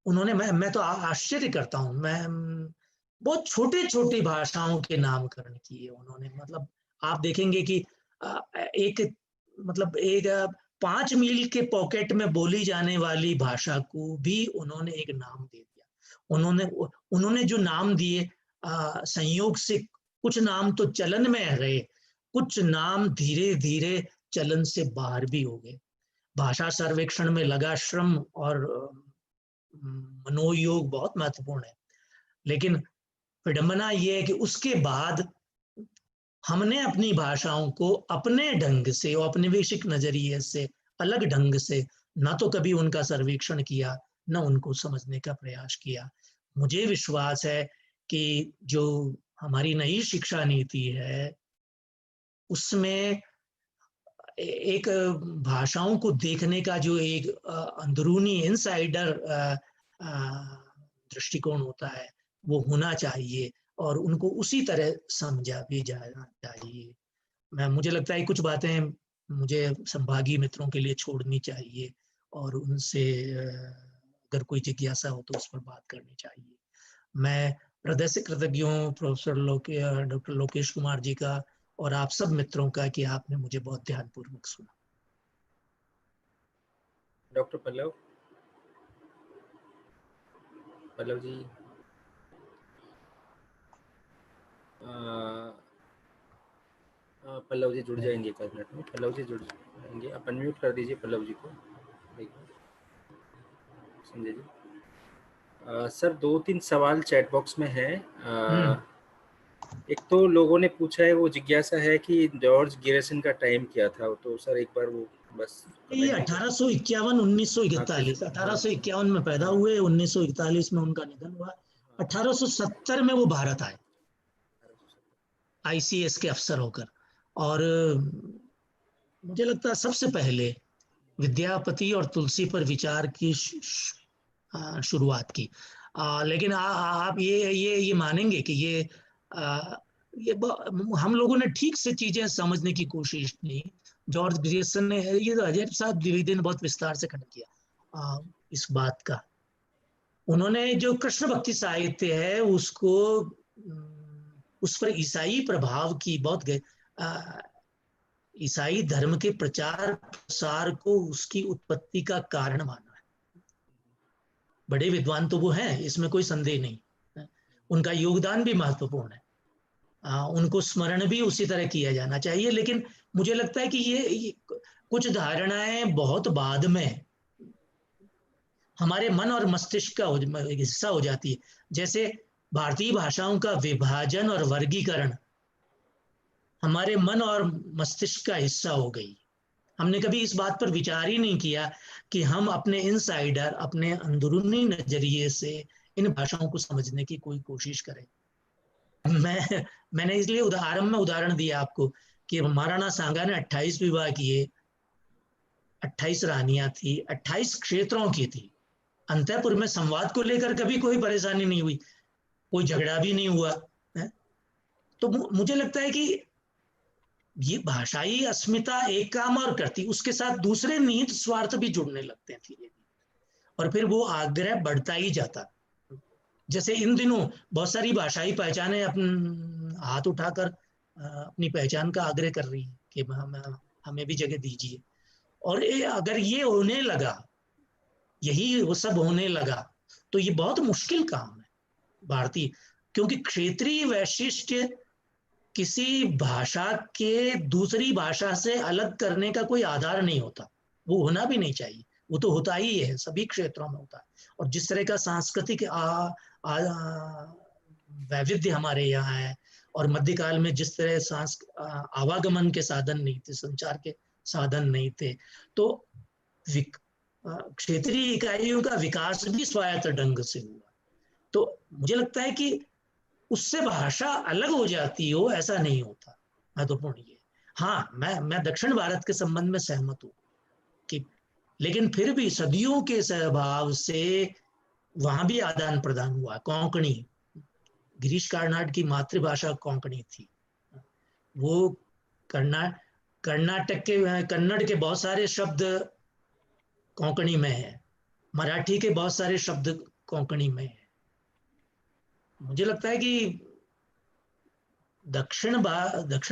उन्होंने, मैं तो आश्चर्य करता हूँ, मैं बहुत छोटे छोटी भाषाओं के नामकरण किए उन्होंने। मतलब आप देखेंगे कि एक 5 मील के पॉकेट में बोली जाने वाली भाषा को भी उन्होंने एक नाम दे दिया। उन्होंने जो नाम दिए, संयोग से कुछ नाम तो चलन में रहे, कुछ नाम धीरे धीरे चलन से बाहर भी हो गए। भाषा सर्वेक्षण में लगा श्रम और मनोयोग बहुत महत्वपूर्ण है, लेकिन विडंबना ये है कि उसके बाद हमने अपनी भाषाओं को अपने ढंग से और औपनिवेशिक नजरिए से अलग ढंग से ना तो कभी उनका सर्वेक्षण किया, न उनको समझने का प्रयास किया। मुझे विश्वास है कि जो हमारी नई शिक्षा नीति है उसमें एक भाषाओं को देखने का जो एक अंदरूनी इनसाइडर दृष्टिकोण होता है वो होना चाहिए और उनको उसी तरह समझा भी जाना चाहिए। मुझे लगता है कुछ बातें मुझे संभागी मित्रों के लिए छोड़नी चाहिए और उनसे अगर कोई जिज्ञासा हो तो उस पर बात करनी चाहिए। मैं हृदय से कृतज्ञ हूँ प्रोफेसर डॉक्टर लोकेश कुमार जी का और आप सब मित्रों का कि आपने मुझे बहुत ध्यानपूर्वक सुना। डॉक्टर पल्लव जी, पल्लव जी जुड़ जाएंगे 1 मिनट में। पल्लव जी जुड़ जाएंगे, आप अनम्यूट कर दीजिए पल्लव जी को। संजय जी, सर 2-3 सवाल चैट बॉक्स में है। एक तो लोगों ने पूछा है, वो जिज्ञासा है कि जॉर्ज गैरिसन का टाइम क्या था, तो सर एक बार वो बस ये 1851 1941 1851 में पैदा हुए, 1941 में उनका निधन हुआ, 1870 में वो भारत आए आईसीएस के अफसर होकर और मुझे लगता है सबसे पहले विद्यापति और तुलसी पर विचार की शुरुआत की। लेकिन आप ये मानेंगे कि ये हम लोगों ने ठीक से चीजें समझने की कोशिश नहीं। जॉर्ज ग्रियर्सन ने ये अजय साहब द्विवेदी ने बहुत विस्तार से खंडन किया इस बात का। उन्होंने जो कृष्ण भक्ति साहित्य है उसको उस पर ईसाई प्रभाव की बहुत ईसाई धर्म के प्रचार प्रसार को उसकी उत्पत्ति का कारण माना है। बड़े विद्वान तो वो हैं, इसमें कोई संदेह नहीं, उनका योगदान भी महत्वपूर्ण है, उनको स्मरण भी उसी तरह किया जाना चाहिए। लेकिन मुझे लगता है कि ये कुछ धारणाएं बहुत बाद में हमारे मन और मस्तिष्क का हिस्सा हो जाती है। जैसे भारतीय भाषाओं का विभाजन और वर्गीकरण हमारे मन और मस्तिष्क का हिस्सा हो गई। हमने कभी इस बात पर विचार ही नहीं किया कि हम अपने इनसाइडर, अपने अंदरूनी नजरिए से इन भाषाओं को समझने की कोई कोशिश करें। मैंने इसलिए उदाहरण दिया आपको कि महाराणा सांगा ने 28 विवाह किए, 28 रानियां थी, 28 क्षेत्रों की थी। अंतःपुर में संवाद को लेकर कभी कोई परेशानी नहीं हुई, कोई झगड़ा भी नहीं हुआ है? तो मुझे लगता है कि ये भाषाई अस्मिता एक काम और करती, उसके साथ दूसरे निहित स्वार्थ भी जुड़ने लगते हैं धीरे धीरे और फिर वो आग्रह बढ़ता ही जाता। जैसे इन दिनों बहुत सारी भाषाई पहचानें हाथ उठाकर अपनी पहचान का आग्रह कर रही है कि हमें भी जगह दीजिए। और अगर ये होने लगा, यही वो सब होने लगा, तो ये बहुत मुश्किल काम है भारतीय, क्योंकि क्षेत्रीय वैशिष्ट्य किसी भाषा के दूसरी भाषा से अलग करने का कोई आधार नहीं होता, वो होना भी नहीं चाहिए, वो तो होता ही है, सभी क्षेत्रों में होता है। और जिस तरह का सांस्कृतिक वैविध्य हमारे यहाँ है और मध्यकाल में जिस तरह आवागमन के साधन नहीं थे, संचार के साधन नहीं थे, तो क्षेत्रीय इकाइयों का विकास भी स्वायत्त ढंग से हुआ। तो मुझे लगता है कि उससे भाषा अलग हो जाती हो, ऐसा नहीं होता। महत्वपूर्ण ये, हाँ, मैं दक्षिण भारत के संबंध में सहमत हूँ कि लेकिन फिर भी सदियों के सहभाव से वहां भी आदान प्रदान हुआ। कोंकणी, गिरीश कार्नाड की मातृभाषा कोंकणी थी, वो कर्नाटक के कन्नड़ के बहुत सारे शब्द कोंकणी में है, मराठी के बहुत सारे शब्द कोंकणी में है। मुझे लगता है कि दक्षिण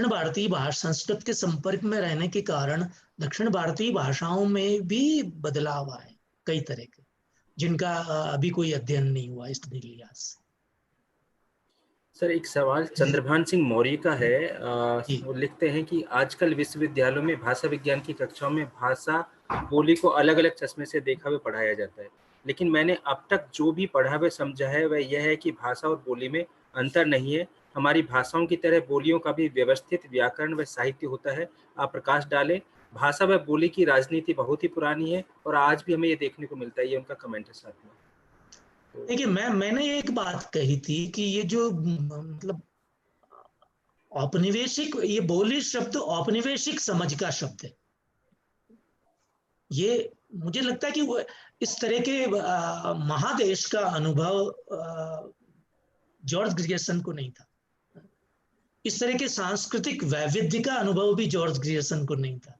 भारतीय भाषा संस्कृत के संपर्क में रहने के कारण दक्षिण भारतीय भाषाओं में भी बदलाव आए कई तरह के, जिनका अभी कोई अध्ययन नहीं हुआ इस लिहाज से। सर एक सवाल चंद्रभान सिंह मौर्य का है। वो लिखते हैं कि आजकल विश्वविद्यालयों में भाषा विज्ञान की कक्षाओं में भाषा बोली को अलग अलग चश्मे से देखा हुआ पढ़ाया जाता है, लेकिन मैंने अब तक जो भी पढ़ा हुआ समझा है वह यह है कि भाषा और बोली में अंतर नहीं है। हमारी भाषाओं की तरह बोलियों का भी व्यवस्थित व्याकरण व साहित्य होता है। आप प्रकाश डालें। भाषा व बोली की राजनीति बहुत ही पुरानी है और आज भी हमें ये देखने को मिलता है। ये उनका कमेंट है साथ में। देखिए, मैंने एक बात कही थी कि ये जो मतलब औपनिवेशिक, ये बोली शब्द औपनिवेशिक समझ का शब्द है। ये मुझे लगता है कि इस तरह के महादेश का अनुभव जॉर्ज ग्रियर्सन को नहीं था। इस तरह के सांस्कृतिक वैविध्य का अनुभव भी जॉर्ज ग्रियर्सन को नहीं था।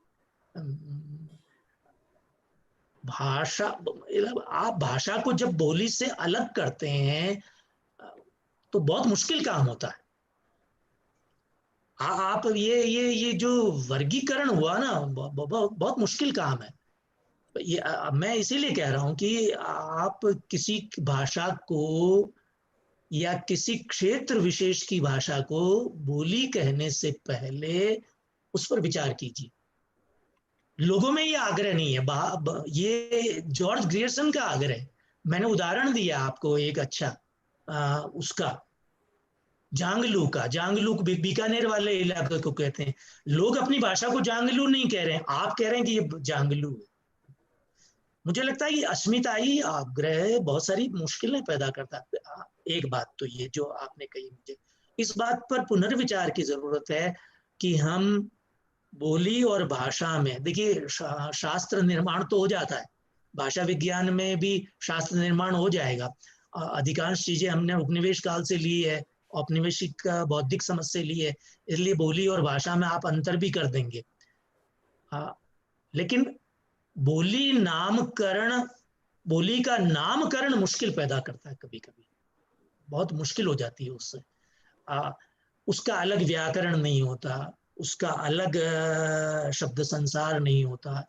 भाषा, आप भाषा को जब बोली से अलग करते हैं तो बहुत मुश्किल काम होता है। आप ये जो वर्गीकरण हुआ ना, बहुत मुश्किल काम है। ये मैं इसीलिए कह रहा हूं कि आप किसी भाषा को या किसी क्षेत्र विशेष की भाषा को बोली कहने से पहले उस पर विचार कीजिए। लोगों में ये आग्रह नहीं है, ये जॉर्ज ग्रियर्सन का आग्रह है। मैंने उदाहरण दिया आपको एक अच्छा उसका जांगलू का। जांगलू बीकानेर वाले इलाके को कहते हैं। लोग अपनी भाषा को जांगलू नहीं कह रहे हैं, आप कह रहे हैं कि ये जांगलू है। मुझे लगता है कि अस्मिताई आग्रह बहुत सारी मुश्किलें पैदा करता है। एक बात तो ये जो आपने कही, मुझे इस बात पर पुनर्विचार की जरूरत है कि हम बोली और भाषा में, देखिए शास्त्र निर्माण तो हो जाता है, भाषा विज्ञान में भी शास्त्र निर्माण हो जाएगा। अधिकांश चीजें हमने उपनिवेश काल से ली है, औपनिवेशिक बौद्धिक समझ से ली है, इसलिए बोली और भाषा में आप अंतर भी कर देंगे। लेकिन बोली का नामकरण मुश्किल पैदा करता है। कभी कभी बहुत मुश्किल हो जाती है उससे। उसका अलग व्याकरण नहीं होता, उसका अलग शब्द संसार नहीं होता,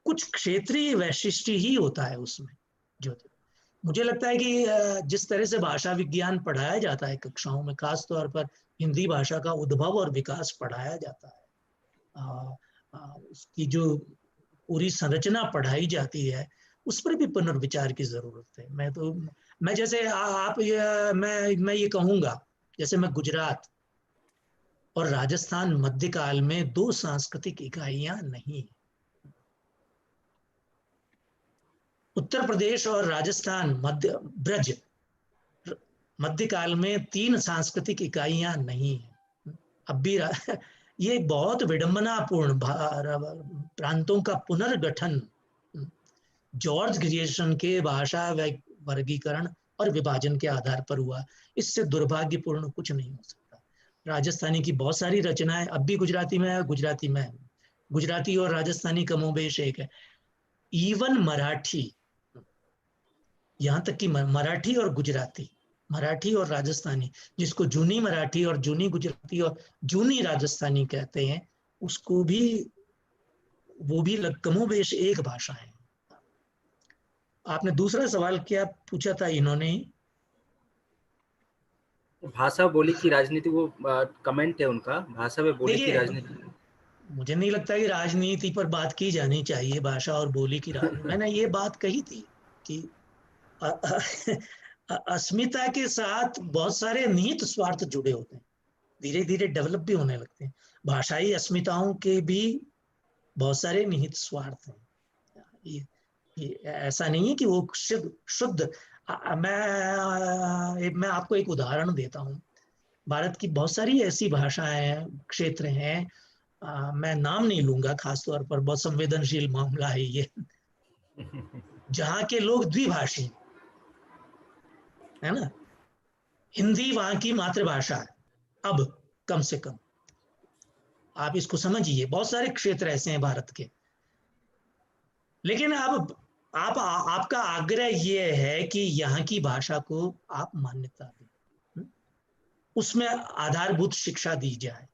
कुछ क्षेत्रीय वैशिष्ट्य ही होता है उसमें। जो मुझे लगता है कि जिस तरह से भाषा विज्ञान पढ़ाया जाता है कक्षाओं में, खास तौर पर हिंदी भाषा का उद्भव और विकास पढ़ाया जाता है, उसकी जो पूरी संरचना पढ़ाई जाती है, उस पर भी पुनर्विचार की जरूरत है। मैं जैसे मैं ये कहूंगा, जैसे मैं गुजरात और राजस्थान मध्यकाल में दो सांस्कृतिक इकाइयां नहीं, उत्तर प्रदेश और राजस्थान ब्रज मध्यकाल में तीन सांस्कृतिक इकाइयां नहीं है। अब भी ये बहुत विडंबनापूर्ण प्रांतों का पुनर्गठन जॉर्ज ग्रियर्सन के भाषा वर्गीकरण और विभाजन के आधार पर हुआ। इससे दुर्भाग्यपूर्ण कुछ नहीं हो सकता। राजस्थानी की बहुत सारी रचनाएं अब भी गुजराती में है, गुजराती और राजस्थानी कमोबेश एक है। इवन मराठी, यहाँ तक कि मराठी और गुजराती, मराठी और राजस्थानी, जिसको जूनी मराठी और जूनी गुजराती और जूनी राजस्थानी कहते हैं, उसको भी वो भी कमोबेश एक भाषा है। आपने दूसरा सवाल क्या पूछा था इन्होंने? भाषा बोली की राजनीति, वो कमेंट है उनका, भाषा व बोली की राजनीति। मुझे नहीं लगता कि राजनीति पर बात की जानी चाहिए, भाषा और बोली की राजनीति। मैंने ये बात कही थी कि अस्मिता के साथ बहुत सारे निहित स्वार्थ जुड़े होते हैं, धीरे धीरे डेवलप भी होने लगते हैं। भाषाई अस्मिताओं के भी बहुत सारे निहित स्वार्थ हैं। ये ऐसा नहीं है कि वो शुद्ध। मैं आपको एक उदाहरण देता हूँ। भारत की बहुत सारी ऐसी भाषाएं, क्षेत्र हैं, मैं नाम नहीं लूंगा, खासतौर पर बहुत संवेदनशील मामला है ये, जहाँ के लोग द्विभाषी है ना। हिंदी वहां की मातृभाषा है, अब कम से कम आप इसको समझिए। बहुत सारे क्षेत्र ऐसे हैं भारत के, लेकिन अब आपका आग्रह ये है कि यहाँ की भाषा को आप मान्यता दें, उसमें आधारभूत शिक्षा दी जाए,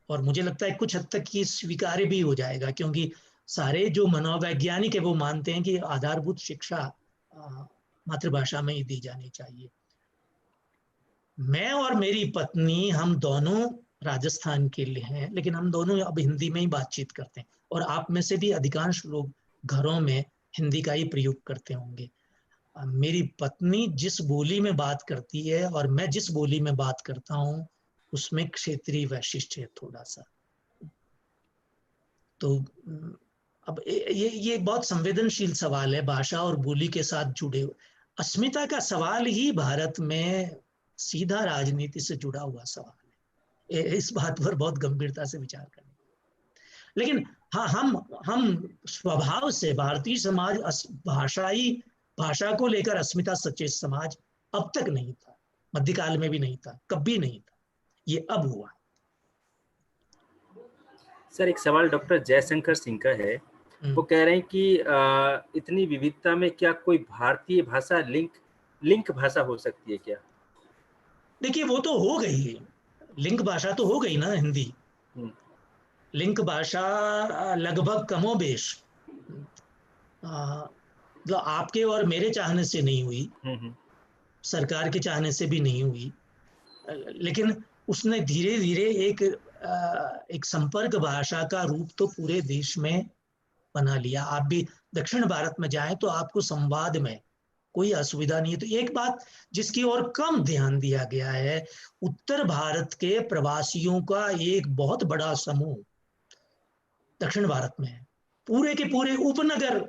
और मुझे लगता है कुछ हद तक ये स्वीकार्य भी हो जाएगा, क्योंकि सारे जो मनोवैज्ञानिक है वो मानते हैं कि आधारभूत शिक्षा मातृभाषा में ही दी जानी चाहिए। मैं और मेरी पत्नी, हम दोनों राजस्थान के लिए हैं, लेकिन हम दोनों अब हिंदी में ही बातचीत करते हैं, और आप में से भी अधिकांश लोग घरों में हिंदी का ही प्रयोग करते होंगे। मेरी पत्नी जिस बोली में बात करती है और मैं जिस बोली में बात करता हूँ उसमें क्षेत्रीय वैशिष्ट है थोड़ा सा। तो अब ये बहुत संवेदनशील सवाल है, भाषा और बोली के साथ जुड़े हुए। अस्मिता का सवाल ही भारत में सीधा राजनीति से जुड़ा हुआ सवाल है। इस बात पर बहुत गंभीरता से विचार करना। लेकिन हाँ, हम स्वभाव से भारतीय समाज भाषा को लेकर अस्मिता सचेत समाज अब तक नहीं था, मध्यकाल में भी नहीं था, कभी नहीं था, ये अब हुआ। सर एक सवाल डॉक्टर जयशंकर सिंह का है, वो कह रहे हैं कि इतनी विविधता में क्या कोई भारतीय भाषा लिंक भाषा हो सकती है क्या? देखिए वो तो हो गई है, लिंक भाषा तो हो गई ना हिंदी। लिंक भाषा लगभग कमोबेश मतलब आपके और मेरे चाहने से नहीं हुई, सरकार के चाहने से भी नहीं हुई, लेकिन उसने धीरे धीरे एक संपर्क भाषा का रूप तो पूरे देश में बना लिया। आप भी दक्षिण भारत में जाएं तो आपको संवाद में कोई असुविधा नहीं है। तो एक बात जिसकी ओर कम ध्यान दिया गया है, उत्तर भारत के प्रवासियों का एक बहुत बड़ा समूह दक्षिण भारत में है, पूरे के पूरे उपनगर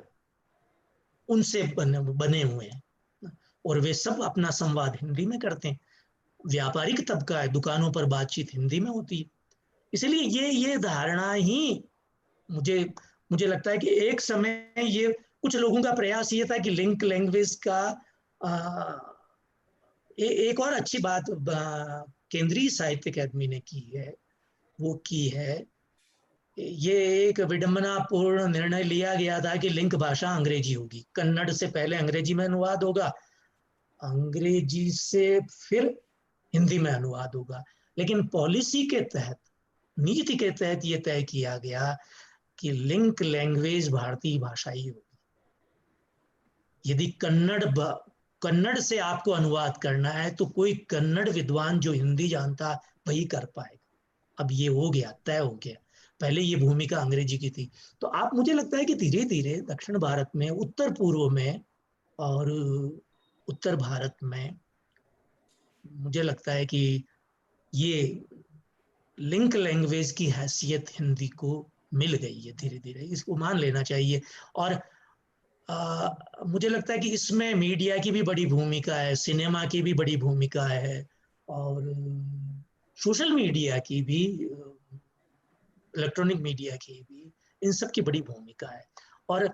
उनसे बने हुए हैं और वे सब अपना संवाद हिंदी में करते हैं। व्यापारिक तबका है, दुकानों पर बातचीत हिंदी में होती है। इसलिए ये धारणा ही मुझे लगता है कि एक समय ये कुछ लोगों का प्रयास ये था कि लिंक लैंग्वेज का एक और अच्छी बात केंद्रीय साहित्य अकादमी ने की है, वो की है, ये एक विडंबनापूर्ण निर्णय लिया गया था कि लिंक भाषा अंग्रेजी होगी, कन्नड़ से पहले अंग्रेजी में अनुवाद होगा, अंग्रेजी से फिर हिंदी में अनुवाद होगा। लेकिन पॉलिसी के तहत, नीति के तहत ये तय किया गया कि लिंक लैंग्वेज भारतीय भाषा ही होगी। यदि कन्नड़ से आपको अनुवाद करना है तो कोई कन्नड़ विद्वान जो हिंदी जानता वही कर पाएगा। अब ये हो गया, तय हो गया। पहले ये भूमिका अंग्रेजी की थी। तो आप, मुझे लगता है कि धीरे धीरे दक्षिण भारत में, उत्तर पूर्व में और उत्तर भारत में मुझे लगता है कि ये लिंक लैंग्वेज की हैसियत हिंदी को मिल गई है धीरे धीरे, इसको मान लेना चाहिए। और मुझे लगता है कि इसमें मीडिया की भी बड़ी भूमिका है, सिनेमा की भी बड़ी भूमिका है और सोशल मीडिया की भी, इलेक्ट्रॉनिक मीडिया की भी, इन सब की बड़ी भूमिका है। और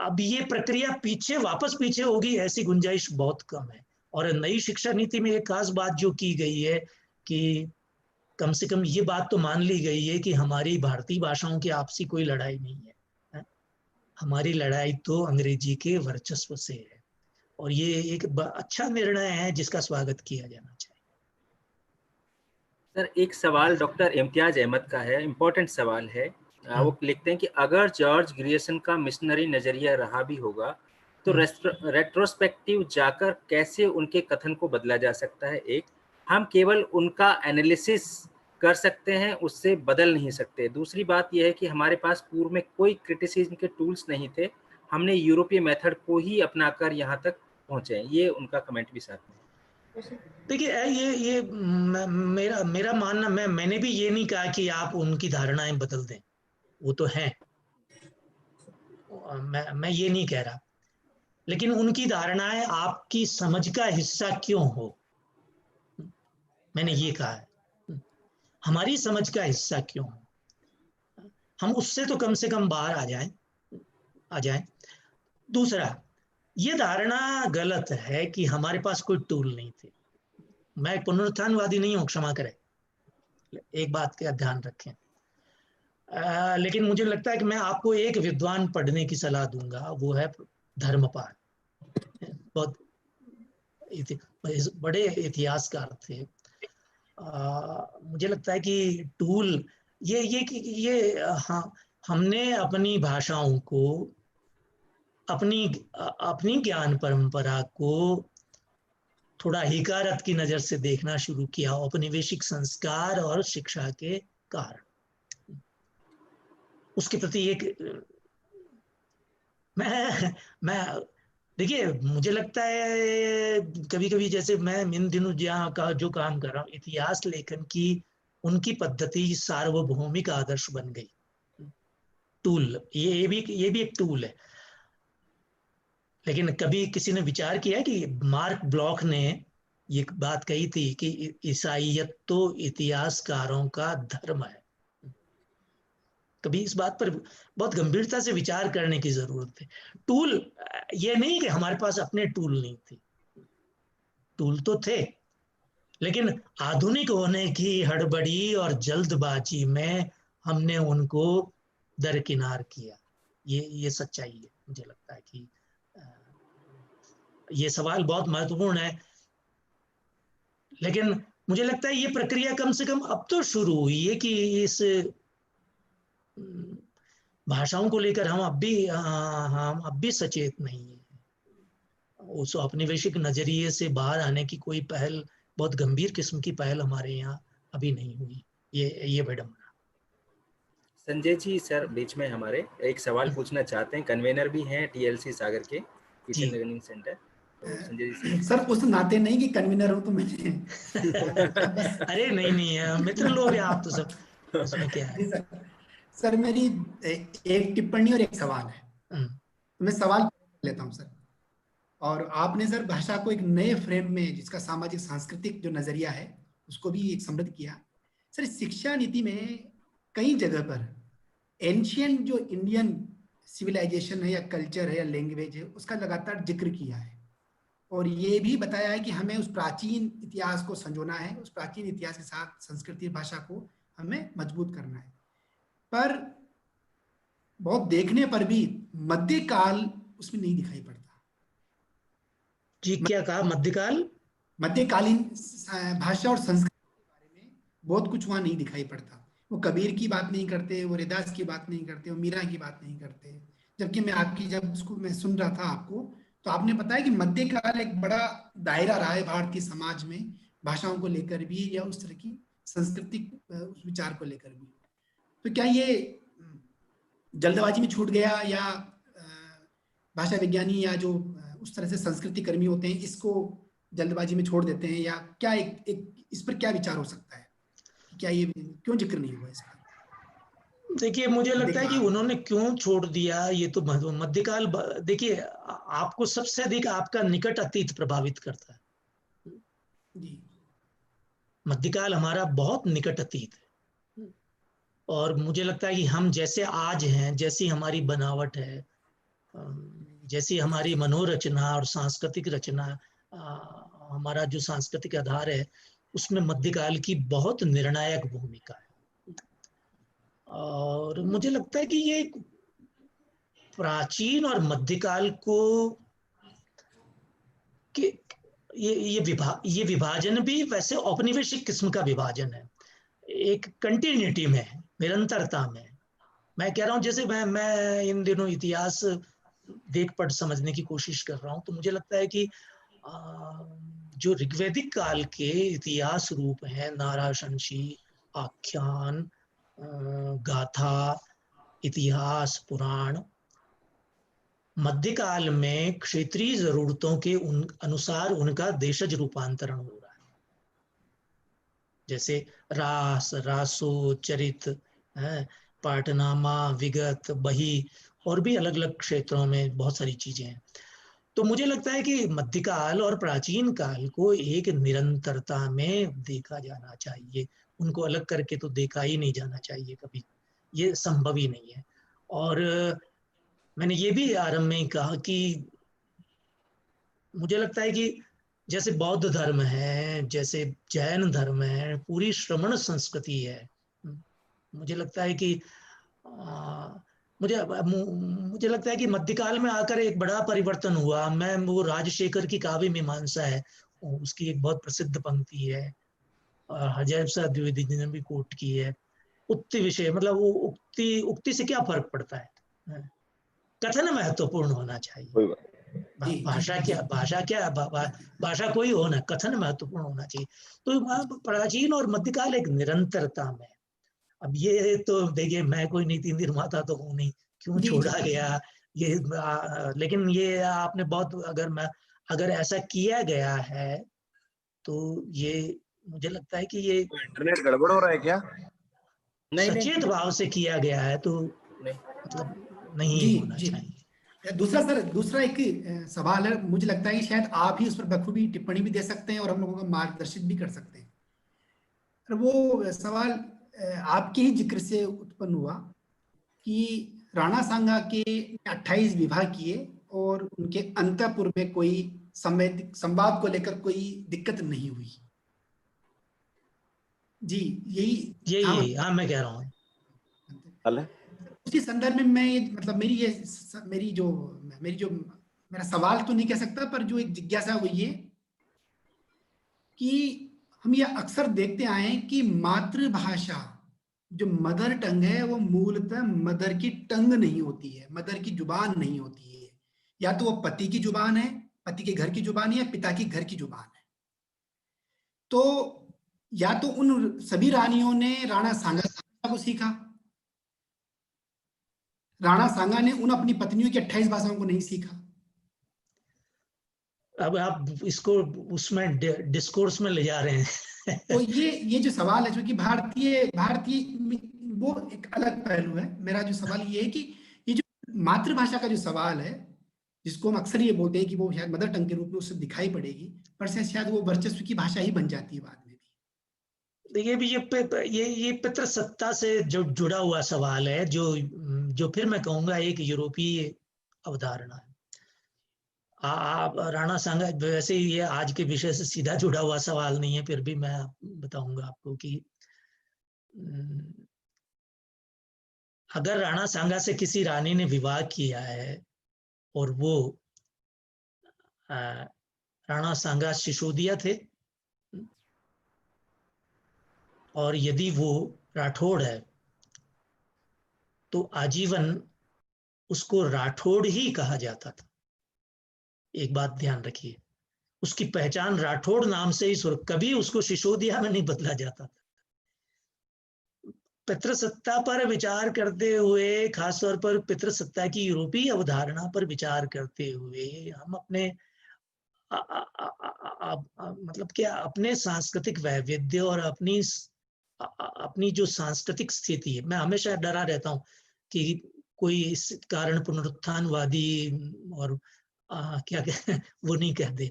अब ये प्रक्रिया वापस पीछे होगी ऐसी गुंजाइश बहुत कम है। और नई शिक्षा नीति में एक खास बात जो की गई है कि कम से कम ये बात तो मान ली गई है कि हमारी भारतीय भाषाओं की आपसी कोई लड़ाई नहीं है, हमारी लड़ाई तो अंग्रेजी के वर्चस्व से है। और ये एक अच्छा निर्णय है जिसका स्वागत किया जाना चाहिए। सर एक सवाल डॉक्टर इम्तियाज अहमद का है, इम्पोर्टेंट सवाल है। वो लिखते हैं कि अगर जॉर्ज ग्रियर्सन का मिशनरी नजरिया रहा भी होगा तो रेट्रोस्पेक्टिव जाकर कैसे उनके कथन को बदला जा सकता है? एक, हम केवल उनका एनालिसिस कर सकते हैं, उससे बदल नहीं सकते। दूसरी बात यह है कि हमारे पास पूर्व में कोई क्रिटिसिज्म के टूल्स नहीं थे, हमने यूरोपीय मेथड को ही अपनाकर यहाँ तक पहुंचे हैं। ये उनका कमेंट भी साथ में। देखिए ये मेरा मानना, मैंने भी ये नहीं कहा कि आप उनकी धारणाएं बदल दें, वो तो हैं, मैं ये नहीं कह रहा, लेकिन उनकी धारणाएं आपकी समझ का हिस्सा क्यों हो, मैंने ये कहा है। हमारी समझ का हिस्सा क्यों हो, हम उससे तो कम से कम बाहर आ जाएं। दूसरा, ये धारणा गलत है कि हमारे पास कोई टूल नहीं थे। मैं पुनरुत्थानवादी नहीं हूं, क्षमा करें, एक बात का ध्यान रखें। लेकिन मुझे लगता है कि मैं आपको एक विद्वान पढ़ने की सलाह दूंगा, वो है धर्मपाल, बहुत बड़े इतिहासकार थे। मुझे लगता है कि टूल हाँ, हमने अपनी भाषाओं को, अपनी ज्ञान परंपरा को थोड़ा हिकारत की नजर से देखना शुरू किया, औपनिवेशिक संस्कार और शिक्षा के कारण। उसके प्रति एक मैं देखिए मुझे लगता है कभी कभी, जैसे मैं इन दिनों जहाँ का जो काम कर रहा हूँ, इतिहास लेखन की उनकी पद्धति सार्वभौमिक आदर्श बन गई। टूल, ये भी एक टूल है। लेकिन कभी किसी ने विचार किया कि मार्क ब्लॉक ने ये बात कही थी कि ईसाइयत तो इतिहासकारों का धर्म है। कभी इस बात पर बहुत गंभीरता से विचार करने की जरूरत है। टूल, ये नहीं कि हमारे पास अपने टूल नहीं थे, टूल तो थे, लेकिन आधुनिक होने की हड़बड़ी और जल्दबाजी में हमने उनको दरकिनार किया। ये सच्चाई है। मुझे लगता है कि ये सवाल बहुत महत्वपूर्ण है, लेकिन मुझे लगता है ये प्रक्रिया कम से कम अब तो शुरू हुई है कि इस भाषाओं को लेकर हम अब भी सचेत नहीं है। उस औपनिवेशिक नजरिए से बाहर आने की कोई पहल, बहुत गंभीर किस्म की पहल हमारे यहाँ अभी नहीं हुई। ये विडंबना। संजय जी सर बीच में हमारे एक सवाल पूछना चाहते हैं, कन्वेनर भी हैं टीएलसी सागर के किचन लर्निंग सेंटर। तो संजय जी सर उस नाते नहीं कि कन्वीनर हो तो मैंने अरे नहीं है, मित्र लोग हैं आप तो सब, उसमें क्या है। सर मेरी एक टिप्पणी और एक सवाल है। तो मैं सवाल लेता हूं सर। और आपने सर भाषा को एक नए फ्रेम में, जिसका सामाजिक सांस्कृतिक जो नजरिया है उसको भी एक समृद्ध किया। सर शिक्षा नीति में कई जगह पर एंशियंट जो इंडियन सिविलाइजेशन है या कल्चर है या लैंग्वेज है उसका लगातार जिक्र किया है, और ये भी बताया है कि हमें उस प्राचीन इतिहास को संजोना है, उस प्राचीन इतिहास के साथ संस्कृति भाषा को हमें मजबूत करना है। पर बहुत देखने पर भी मध्यकाल उसमें नहीं दिखाई पड़ता। जी क्या कहा? मध्यकाल, मध्यकालीन भाषा और संस्कृति के बारे में बहुत कुछ वहां नहीं दिखाई पड़ता। वो कबीर की बात नहीं करते, वो रैदास की बात नहीं करते, वो मीरा की बात नहीं करते। जबकि मैं आपकी जब उसको मैं सुन रहा था आपको, तो आपने बताया कि मध्यकाल एक बड़ा दायरा रहा है भारतीय समाज में, भाषाओं को लेकर भी या उस तरह की सांस्कृतिक उस विचार को लेकर भी। तो क्या ये जल्दबाजी में छूट गया, या भाषा विज्ञानी या जो उस तरह से संस्कृति कर्मी होते हैं इसको जल्दबाजी में छोड़ देते हैं, या क्या एक इस पर क्या विचार हो सकता है कि क्या ये क्यों जिक्र नहीं हुआ इसका? देखिए मुझे लगता है कि उन्होंने क्यों छोड़ दिया, ये तो मध्यकाल, देखिए आपको सबसे अधिक आपका निकट अतीत प्रभावित करता है। जी। मध्यकाल हमारा बहुत निकट अतीत है, और मुझे लगता है कि हम जैसे आज हैं, जैसी हमारी बनावट है, जैसी हमारी मनोरचना और सांस्कृतिक रचना, हमारा जो सांस्कृतिक आधार है, उसमें मध्यकाल की बहुत निर्णायक भूमिका है। और मुझे लगता है कि ये प्राचीन और मध्यकाल को कि ये विभाजन भी वैसे औपनिवेशिक किस्म का विभाजन है, एक कंटिन्यूटी में, निरंतरता में। मैं कह रहा हूं जैसे मैं इन दिनों इतिहास देख पढ़ समझने की कोशिश कर रहा हूं, तो मुझे लगता है कि जो ऋग्वैदिक काल के इतिहास रूप हैं, नाराशंसी, आख्यान, गाथा, इतिहास, पुराण, मध्यकाल में क्षेत्रीय जरूरतों के अनुसार उनका देशज रूपांतरण हो रहा है। जैसे रास, रासो, चरित, पाठनामा, विगत, बही, और भी अलग अलग क्षेत्रों में बहुत सारी चीजें हैं। तो मुझे लगता है कि मध्यकाल और प्राचीन काल को एक निरंतरता में देखा जाना चाहिए, उनको अलग करके तो देखा ही नहीं जाना चाहिए कभी, ये संभव ही नहीं है। और मैंने ये भी आरंभ में कहा कि मुझे लगता है कि जैसे बौद्ध धर्म है, जैसे जैन धर्म है, पूरी श्रमण संस्कृति है, मुझे लगता है कि मुझे लगता है कि मध्यकाल में आकर एक बड़ा परिवर्तन हुआ। मैं वो राजशेखर की काव्य मीमांसा है, उसकी एक बहुत प्रसिद्ध पंक्ति है, हजैब सा द्विवेदी जी ने भी कोट की है। उक्ति विषय, मतलब वो उक्ति से क्या फर्क पड़ता है, कथन महत्वपूर्ण होना चाहिए। भाषा कोई हो ना, कथन महत्वपूर्ण होना चाहिए। तो प्राचीन और मध्यकाल एक निरंतरता में। अब ये तो देखिए, मैं कोई नीति निर्माता तो हूं नहीं, क्यों छोड़ा गया, ये लेकिन ये आपने बहुत, अगर ऐसा किया गया है तो ये मुझे लगता है कि ये इंटरनेट गड़बड़ हो रहा है क्या? सचेत भाव से किया गया है, तो नहीं। मतलब नहीं जी होना जी। चाहिए। दूसरा एक सवाल है, मुझे लगता है कि शायद आप ही उस पर बखूबी टिप्पणी भी दे सकते हैं और हम लोगों को मार्गदर्शित भी कर सकते हैं। और वो सवाल आपके ही जिक्र से उत्पन्न हुआ कि राणा सांगा के 28 विवाह किए और उनके अंतःपुर में कोई संवाद को लेकर कोई दिक्कत नहीं हुई। जी यही हाँ मैं कह रहा हूँ। उसी संदर्भ में मैं मतलब मेरा सवाल तो नहीं कह सकता, पर जो एक जिज्ञासा वो ये कि हम ये अक्सर देखते आए हैं कि मातृभाषा जो मदर टंग है वो मूलतः मदर की टंग नहीं होती है, मदर की जुबान नहीं होती है। या तो वो पति की जुबान है, पति के घर की जुबान है, या पिता की घर की जुबान है। तो या तो उन सभी रानियों ने राणा सांगा को सीखा, राणा सांगा ने उन अपनी पत्नियों की 28 भाषाओं को नहीं सीखा। अब आप इसको उसमें डिस्कोर्स में ले जा रहे हैं। तो ये जो सवाल है, जो कि भारतीय वो एक अलग पहलू है। मेरा जो सवाल ये है कि ये जो मातृभाषा का जो सवाल है, जिसको हम अक्सर ये बोलते हैं कि वो शायद मदर टंग के रूप में उससे दिखाई पड़ेगी, पर शायद वो वर्चस्व की भाषा ही बन जाती है बाद में भी। देखिए भी ये पितृसत्ता से जो जुड़ा हुआ सवाल है, जो फिर मैं कहूंगा एक यूरोपीय अवधारणा है। आप राणा सांगा, वैसे ये आज के विषय से सीधा जुड़ा हुआ सवाल नहीं है, फिर भी मैं बताऊंगा आपको कि अगर राणा सांगा से किसी रानी ने विवाह किया है और वो राणा सांगा सिसोदिया थे, और यदि वो राठौड़ है तो आजीवन उसको राठौड़ ही कहा जाता था। एक बात ध्यान रखिए, उसकी पहचान राठौड़ नाम से ही कभी उसको सिसोदिया में नहीं बदला जाता था। पितृसत्ता पर विचार करते हुए, खासतौर पर पितृसत्ता की यूरोपीय अवधारणा पर विचार करते हुए, हम अपने मतलब क्या अपने सांस्कृतिक वैविध्य और अपनी जो सांस्कृतिक स्थिति है, मैं हमेशा डरा रहता हूँ कि कोई इस कारण पुनरुत्थानवादी और क्या वो नहीं कह दे।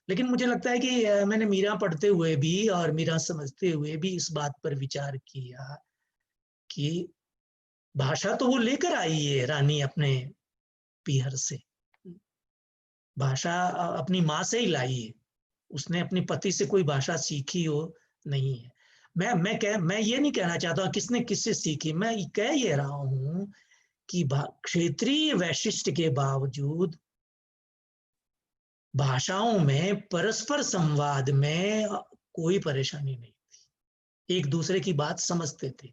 लेकिन मुझे लगता है कि मैंने मीरा पढ़ते हुए भी और मीरा समझते हुए भी इस बात पर विचार किया कि भाषा तो वो लेकर आई है रानी अपने पीहर से, भाषा अपनी माँ से ही लाई है, उसने अपने पति से कोई भाषा सीखी हो नहीं है। मैं ये नहीं कहना चाहता किसने किससे सीखी, मैं कह ये रहा हूं कि क्षेत्रीय वैशिष्ट के बावजूद भाषाओं में परस्पर संवाद में कोई परेशानी नहीं थी, एक दूसरे की बात समझते थे।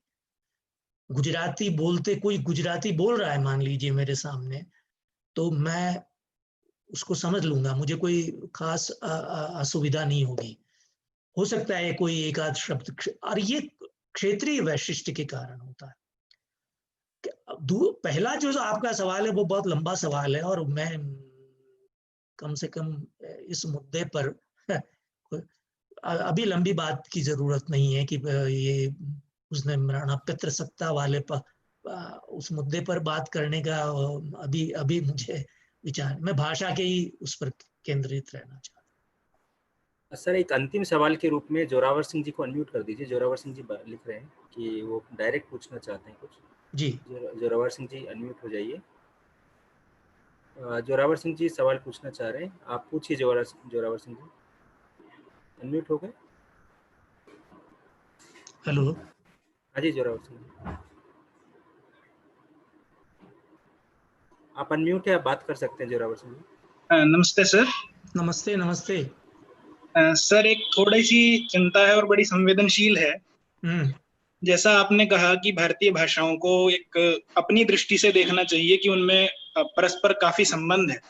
गुजराती बोलते, कोई गुजराती बोल रहा है मान लीजिए मेरे सामने, तो मैं उसको समझ लूंगा, मुझे कोई खास असुविधा नहीं होगी। हो सकता है कोई एक आध शब्द, और ये क्षेत्रीय वैशिष्ट के कारण होता है। पहला जो आपका सवाल है वो बहुत लंबा सवाल है, और मैं कम से कम इस मुद्दे पर अभी लंबी बात की जरूरत नहीं है कि ये उसने राणा पितृसत्ता वाले पर उस मुद्दे पर बात करने का अभी मुझे विचार, मैं भाषा के ही उस पर केंद्रित रहना चाहता हूँ। सर एक अंतिम सवाल के रूप में जोरावर सिंह जी को अनम्यूट कर दीजिए। जोरावर सिंह जी लिख रहे हैं कि वो डायरेक्ट पूछना चाहते हैं कुछ। जी जोरावर सिंह जी अनम्यूट हो जाइए। जोरावर सिंह जी सवाल पूछना चाह रहे हैं, आप पूछिए। जोरावर सिंह जी अनम्यूट हो गए। हेलो, हाँ जी जोरावर सिंह जी आप अनम्यूट है, आप बात कर सकते हैं। जोरावर सिंह जी नमस्ते सर। नमस्ते नमस्ते सर एक थोड़ी सी चिंता है और बड़ी संवेदनशील है। जैसा आपने कहा कि भारतीय भाषाओं को एक अपनी दृष्टि से देखना चाहिए कि उनमें परस्पर काफी संबंध है।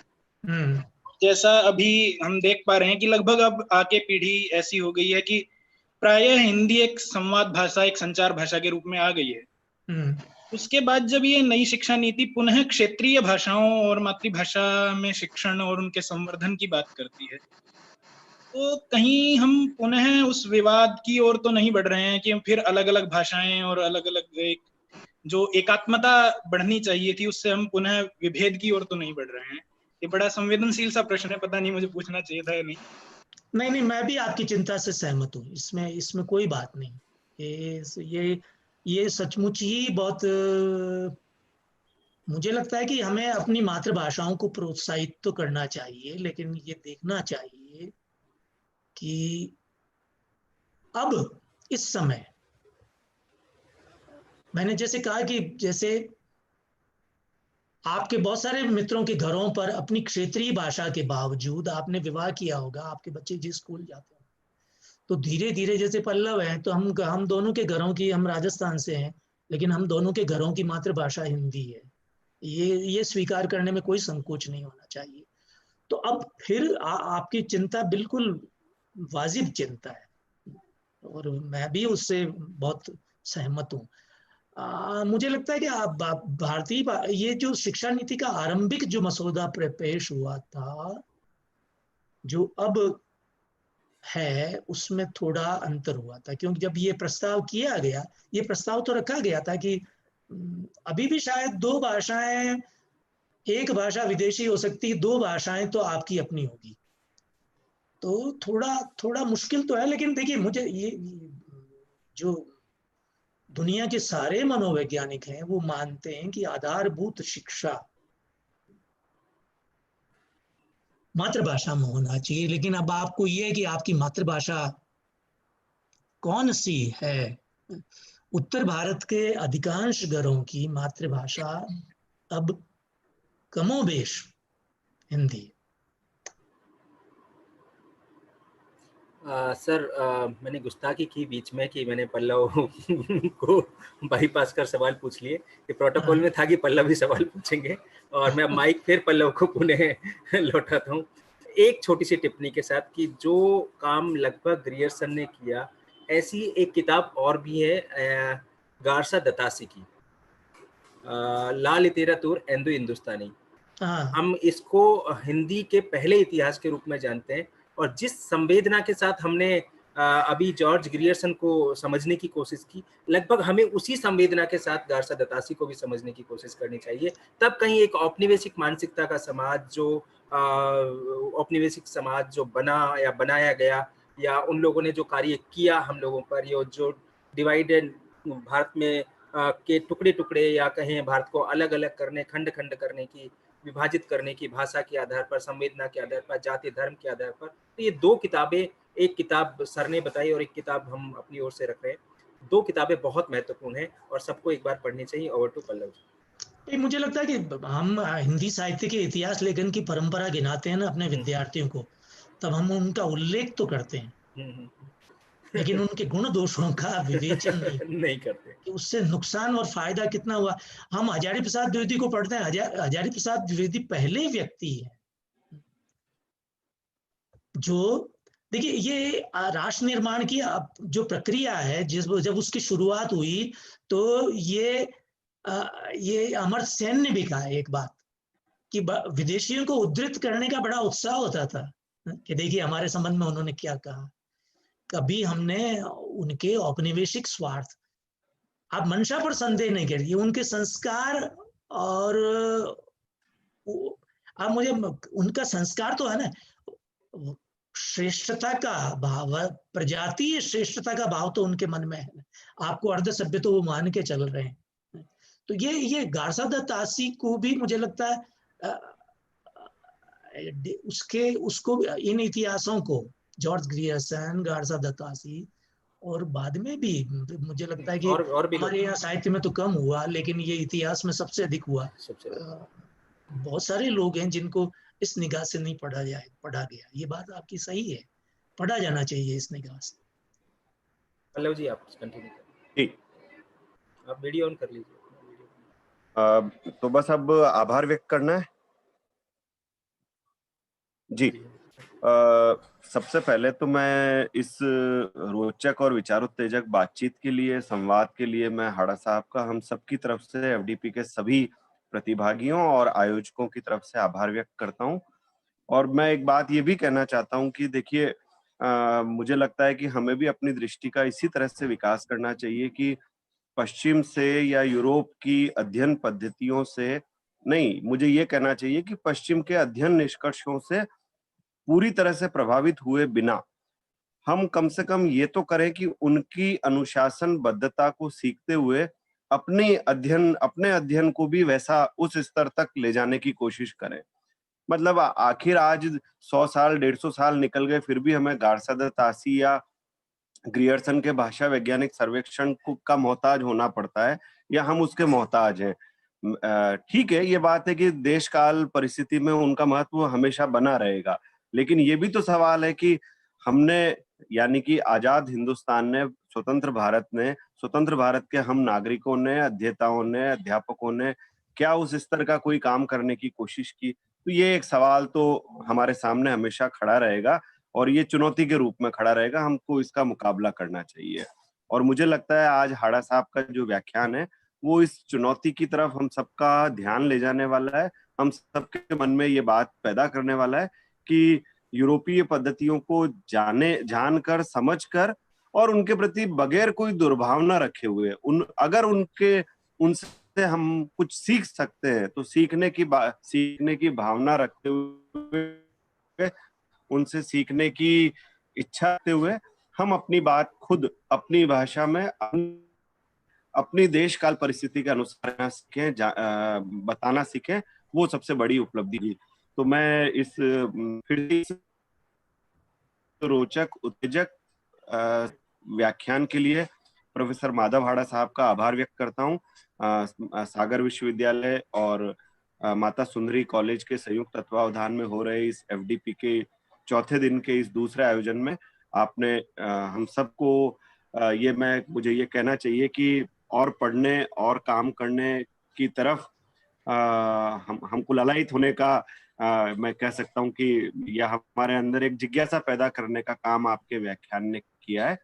जैसा अभी हम देख पा रहे हैं कि लगभग अब आगे पीढ़ी ऐसी हो गई है कि प्रायः हिंदी एक संवाद भाषा, एक संचार भाषा के रूप में आ गई है। उसके बाद जब ये नई शिक्षा नीति पुनः क्षेत्रीय भाषाओं और मातृभाषा में शिक्षण और उनके संवर्धन की बात करती है, तो कहीं हम पुनः उस विवाद की ओर तो नहीं बढ़ रहे हैं कि फिर अलग अलग भाषाएं और अलग अलग एक जो एकात्मता बढ़नी चाहिए थी उससे हम पुनः विभेद की ओर तो नहीं बढ़ रहे हैं? ये बड़ा संवेदनशील सा प्रश्न है, पता नहीं मुझे पूछना चाहिए था या नहीं। नहीं, मैं भी आपकी चिंता से सहमत हूँ, इसमें कोई बात नहीं। ये सचमुच ही बहुत मुझे लगता है कि हमें अपनी मातृभाषाओं को प्रोत्साहित तो करना चाहिए, लेकिन ये देखना चाहिए कि अब इस समय मैंने जैसे कहा कि जैसे आपके बहुत सारे मित्रों के घरों पर अपनी क्षेत्रीय भाषा के बावजूद आपने विवाह किया होगा, आपके बच्चे जिस स्कूल जाते हैं, तो धीरे धीरे जैसे पल्लव है, तो हम दोनों के घरों की, हम राजस्थान से हैं, लेकिन हम दोनों के घरों की मातृभाषा हिंदी है। ये स्वीकार करने में कोई संकोच नहीं होना चाहिए। तो अब फिर आपकी चिंता बिल्कुल वाजिब चिंता है और मैं भी उससे बहुत सहमत हूँ। मुझे लगता है कि भारतीय ये जो शिक्षा नीति का आरंभिक जो मसौदा पेश हुआ था, जो अब है, उसमें थोड़ा अंतर हुआ था, क्योंकि जब ये प्रस्ताव किया गया, ये प्रस्ताव तो रखा गया था कि अभी भी शायद दो भाषाएं, एक भाषा विदेशी हो सकती है, दो भाषाएं तो आपकी अपनी होगी। तो थोड़ा मुश्किल तो है, लेकिन देखिए मुझे ये जो दुनिया के सारे मनोवैज्ञानिक हैं वो मानते हैं कि आधारभूत शिक्षा मातृभाषा में होना चाहिए। लेकिन अब आपको ये है कि आपकी मातृभाषा कौन सी है। उत्तर भारत के अधिकांश घरों की मातृभाषा अब कमोबेश हिंदी। सर मैंने गुस्ताखी की बीच में कि मैंने पल्लव को बाईपास कर सवाल पूछ लिए। ये प्रोटोकॉल में था कि पल्लव ही सवाल पूछेंगे और मैं माइक फिर पल्लव को पुनः लौटाता हूँ एक छोटी सी टिप्पणी के साथ कि जो काम लगभग ग्रियर्सन ने किया, ऐसी एक किताब और भी है गारसा दतासी की, ला लिटरेचर एंडो हिंदुस्तानी। हम इसको हिंदी के पहले इतिहास के रूप में जानते हैं और जिस संवेदना के साथ हमने अभी जॉर्ज ग्रियर्सन को समझने की कोशिश की, लगभग हमें उसी संवेदना के साथ गारसा दतासी को भी समझने की कोशिश करनी चाहिए। तब कहीं एक औपनिवेशिक मानसिकता का समाज, जो औपनिवेशिक समाज जो बना या बनाया गया, या उन लोगों ने जो कार्य किया हम लोगों पर, ये जो डिवाइडेड भारत में के टुकड़े टुकड़े या कहें भारत को अलग अलग करने, खंड खंड करने की, विभाजित करने की, भाषा के आधार पर, संवेदना के आधार पर, जाति धर्म के आधार पर, तो ये दो किताबें, एक किताब सर ने बताई और एक किताब हम अपनी ओर से रख रहे हैं। दो किताबें बहुत महत्वपूर्ण हैं और सबको एक बार पढ़नी चाहिए। ओवर टू पल्लव जी। मुझे लगता है कि हम हिंदी साहित्य के इतिहास लेखन की परंपरा गिनाते हैं ना अपने विद्यार्थियों को, तब हम उनका उल्लेख तो करते हैं लेकिन उनके गुण दोषों का विवेचन नहीं करते कि उससे नुकसान और फायदा कितना हुआ। हम हजारी प्रसाद द्विवेदी को पढ़ते हैं, हजारी प्रसाद द्विवेदी पहले व्यक्ति है जो, देखिए ये राष्ट्र निर्माण की जो प्रक्रिया है, जब उसकी शुरुआत हुई तो ये अमर्त्य सेन ने भी कहा एक बात कि विदेशियों को उद्धृत करने का बड़ा उत्साह होता था कि देखिए हमारे संबंध में उन्होंने क्या कहा। कभी हमने उनके औपनिवेशिक स्वार्थ, आप मंशा पर संदेह नहीं करिए, उनके संस्कार और आप मुझे उनका संस्कार तो है ना, श्रेष्ठता का भाव, प्रजातीय श्रेष्ठता का भाव तो उनके मन में है। आपको अर्ध सभ्य तो वो मान के चल रहे हैं। तो ये गारसा दतासी को भी मुझे लगता है उसको इन इतिहासों को, जॉर्ज ग्रियर्सन, गारसा दतासी, और बाद में भी मुझे लगता है कि और हमारे यहाँ साहित्य में तो कम हुआ, लेकिन ये इतिहास में सबसे अधिक हुआ। बहुत सारे लोग हैं जिनको इस निगाह से नहीं पढ़ा गया। ये बात आपकी सही है, पढ़ा जाना चाहिए इस निगाह से। पल्लव जी आप कंटिन्यू करें। आप वीडियो ऑन कर लीजिए। तो बस अब आभार व्यक्त करना है जी। सबसे पहले तो मैं इस रोचक और विचारोत्तेजक बातचीत के लिए, संवाद के लिए मैं हाड़ा साहब का हम सबकी तरफ से, एफडीपी के सभी प्रतिभागियों और आयोजकों की तरफ से आभार व्यक्त करता हूँ। और मैं एक बात ये भी कहना चाहता हूँ कि देखिए, मुझे लगता है कि हमें भी अपनी दृष्टि का इसी तरह से विकास करना चाहिए कि पश्चिम से या यूरोप की अध्ययन पद्धतियों से नहीं, मुझे ये कहना चाहिए कि पश्चिम के अध्ययन निष्कर्षों से पूरी तरह से प्रभावित हुए बिना हम कम से कम ये तो करें कि उनकी अनुशासनबद्धता को सीखते हुए अपने अध्ययन को भी वैसा उस स्तर तक ले जाने की कोशिश करें। मतलब आखिर आज 100 साल 150 साल निकल गए, फिर भी हमें गार्सद तासी या ग्रियर्सन के भाषा वैज्ञानिक सर्वेक्षण का मोहताज होना पड़ता है, या हम उसके मोहताज हैं। ठीक है, ये बात है कि देश काल परिस्थिति में उनका महत्व हमेशा बना रहेगा, लेकिन ये भी तो सवाल है कि हमने, यानी कि आजाद हिंदुस्तान ने, स्वतंत्र भारत के हम नागरिकों ने, अध्येताओं ने, अध्यापकों ने क्या उस स्तर का कोई काम करने की कोशिश की? तो ये एक सवाल तो हमारे सामने हमेशा खड़ा रहेगा और ये चुनौती के रूप में खड़ा रहेगा। हमको इसका मुकाबला करना चाहिए। और मुझे लगता है आज हाड़ा साहब का जो व्याख्यान है वो इस चुनौती की तरफ हम सबका ध्यान ले जाने वाला है। हम सबके मन में ये बात पैदा करने वाला है कि यूरोपीय पद्धतियों को जानकर, समझकर और उनके प्रति बगैर कोई दुर्भावना रखे हुए अगर उनसे हम कुछ सीख सकते हैं तो सीखने की भावना रखते हुए, उनसे सीखने की इच्छा रखते हुए हम अपनी बात खुद अपनी भाषा में अपनी देश काल परिस्थिति के अनुसार सीखें, बताना सीखें, वो सबसे बड़ी उपलब्धि थी। तो मैं इस फिर रोचक उत्तेजक व्याख्यान के लिए प्रोफेसर माधव हाड़ा साहब का आभार व्यक्त करता हूँ। सागर विश्वविद्यालय और माता सुंदरी कॉलेज के संयुक्त तत्वावधान में हो रहे इस एफडीपी के चौथे दिन के इस दूसरे आयोजन में आपने हम सबको मुझे ये कहना चाहिए कि और पढ़ने और काम करने की तरफ हमको ललायित होने का मैं कह सकता हूँ कि यह हमारे अंदर एक जिज्ञासा पैदा करने का काम आपके व्याख्यान ने किया है।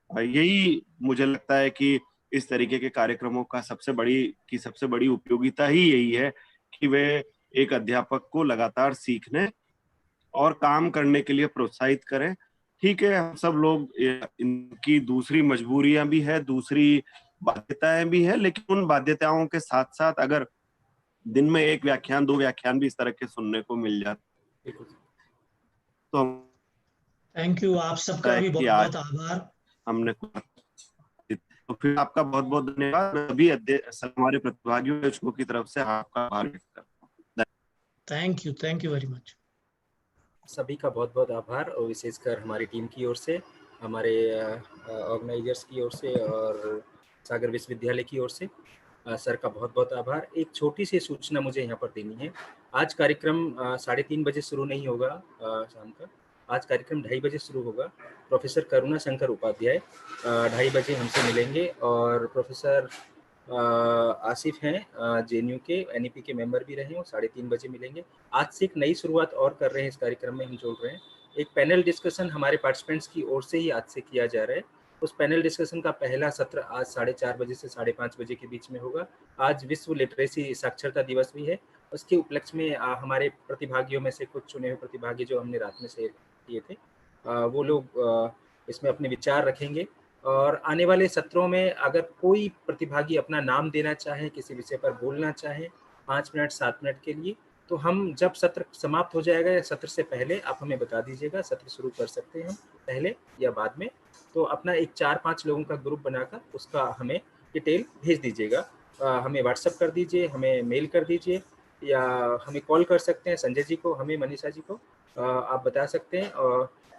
यही मुझे लगता है कि इस तरीके के कार्यक्रमों का सबसे बड़ी उपयोगिता ही यही है कि वे एक अध्यापक को लगातार सीखने और काम करने के लिए प्रोत्साहित करें। ठीक है, हम सब लोग इनकी दूसरी मजबूरियां भी है, दूसरी बाध्यताएं भी है, लेकिन उन बाध्यताओं के साथ साथ अगर दिन में 1 व्याख्यान 2 व्याख्यान भी इस तरह के सुनने को मिल जाते तो थैंक यू। आप सबका भी बहुत बहुत आभार। हमने तो फिर आपका बहुत बहुत धन्यवाद। अभी हमारे प्रतिभागियों की तरफ से आपका आभार व्यक्त करता हूं। Thank you very much. सभी का बहुत बहुत आभार, और विशेषकर हमारी टीम की ओर से, हमारे ऑर्गेनाइजर्स की ओर से और सागर विश्वविद्यालय की ओर से सर का बहुत बहुत आभार। एक छोटी सी सूचना मुझे यहाँ पर देनी है। आज कार्यक्रम 3:30 बजे शुरू नहीं होगा शाम का, आज कार्यक्रम 2:30 बजे शुरू होगा। प्रोफेसर करुणा शंकर उपाध्याय 2:30 बजे हमसे मिलेंगे, और प्रोफेसर आसिफ हैं जेएनयू के, एनईपी के मेंबर भी रहे, वो 3:30 बजे मिलेंगे। आज से एक नई शुरुआत और कर रहे हैं, इस कार्यक्रम में हम जोड़ रहे हैं। एक पैनल डिस्कशन हमारे पार्टिसिपेंट्स की ओर से ही आज से किया जा रहा है। उस पैनल डिस्कशन का पहला सत्र आज 4:30 बजे से 5:30 बजे के बीच में होगा। आज विश्व लिटरेसी साक्षरता दिवस भी है। उसके उपलक्ष्य में हमारे प्रतिभागियों में से कुछ चुने हुए प्रतिभागी जो हमने रात में शेयर किए थे, वो लोग इसमें अपने विचार रखेंगे। और आने वाले सत्रों में अगर कोई प्रतिभागी अपना नाम देना चाहे, किसी विषय पर बोलना चाहे 5 मिनट 7 मिनट के लिए, तो हम जब सत्र समाप्त हो जाएगा या सत्र से पहले आप हमें बता दीजिएगा। सत्र शुरू कर सकते हैं हम पहले या बाद में। तो अपना एक 4-5 लोगों का ग्रुप बनाकर उसका हमें डिटेल भेज दीजिएगा। हमें व्हाट्सएप कर दीजिए, हमें मेल कर दीजिए, या हमें कॉल कर सकते हैं, संजय जी को, हमें, मनीषा जी को आप बता सकते हैं।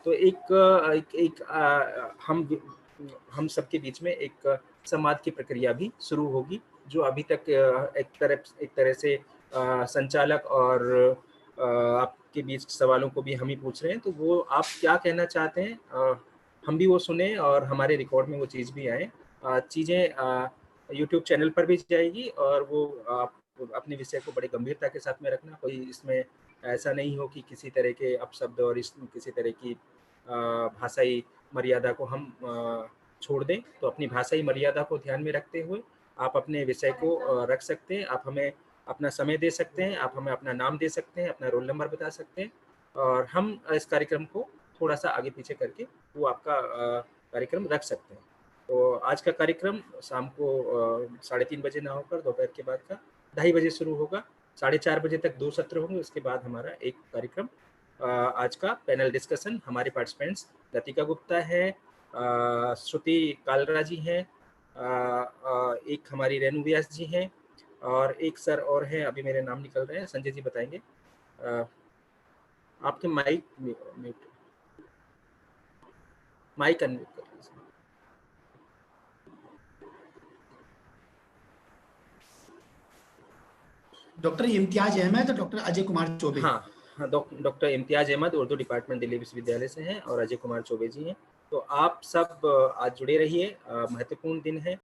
तो हम सबके बीच में एक संवाद की प्रक्रिया भी शुरू होगी, जो अभी तक एक तरह से संचालक और आपके बीच सवालों को भी हम ही पूछ रहे हैं। तो वो आप क्या कहना चाहते हैं, हम भी वो सुने और हमारे रिकॉर्ड में वो चीज़ भी आए। चीज़ें यूट्यूब चैनल पर भी जाएगी और वो आप अपने विषय को बड़े गंभीरता के साथ में रखना। कोई इसमें ऐसा नहीं हो कि किसी तरह के अपशब्द और किसी तरह की भाषाई मर्यादा को हम छोड़ दें। तो अपनी भाषाई मर्यादा को ध्यान में रखते हुए आप अपने विषय को रख सकते हैं। आप हमें अपना समय दे सकते हैं, आप हमें अपना नाम दे सकते हैं, अपना रोल नंबर बता सकते हैं, और हम इस कार्यक्रम को थोड़ा सा आगे पीछे करके वो आपका कार्यक्रम रख सकते हैं। तो आज का कार्यक्रम शाम को 3:30 बजे ना होकर दोपहर के बाद का 2:30 बजे शुरू होगा। 4:30 बजे तक 2 सत्र होंगे। उसके बाद हमारा एक कार्यक्रम आज का पैनल डिस्कशन। हमारे पार्टिसिपेंट्स लतिका गुप्ता है, श्रुति कालरा जी हैं, एक हमारी रेणु व्यास जी हैं, और एक सर और हैं, अभी मेरे नाम निकल रहे हैं, संजय जी बताएंगे। आपके माइक अनम्यूट कर लीजिए। डॉक्टर इम्तियाज अहमद और डॉक्टर अजय कुमार चौबे। हाँ, डॉक्टर इम्तियाज अहमद उर्दू डिपार्टमेंट दिल्ली विश्वविद्यालय से हैं, और अजय कुमार चौबे जी हैं। तो आप सब आज जुड़े रहिए, महत्वपूर्ण दिन है।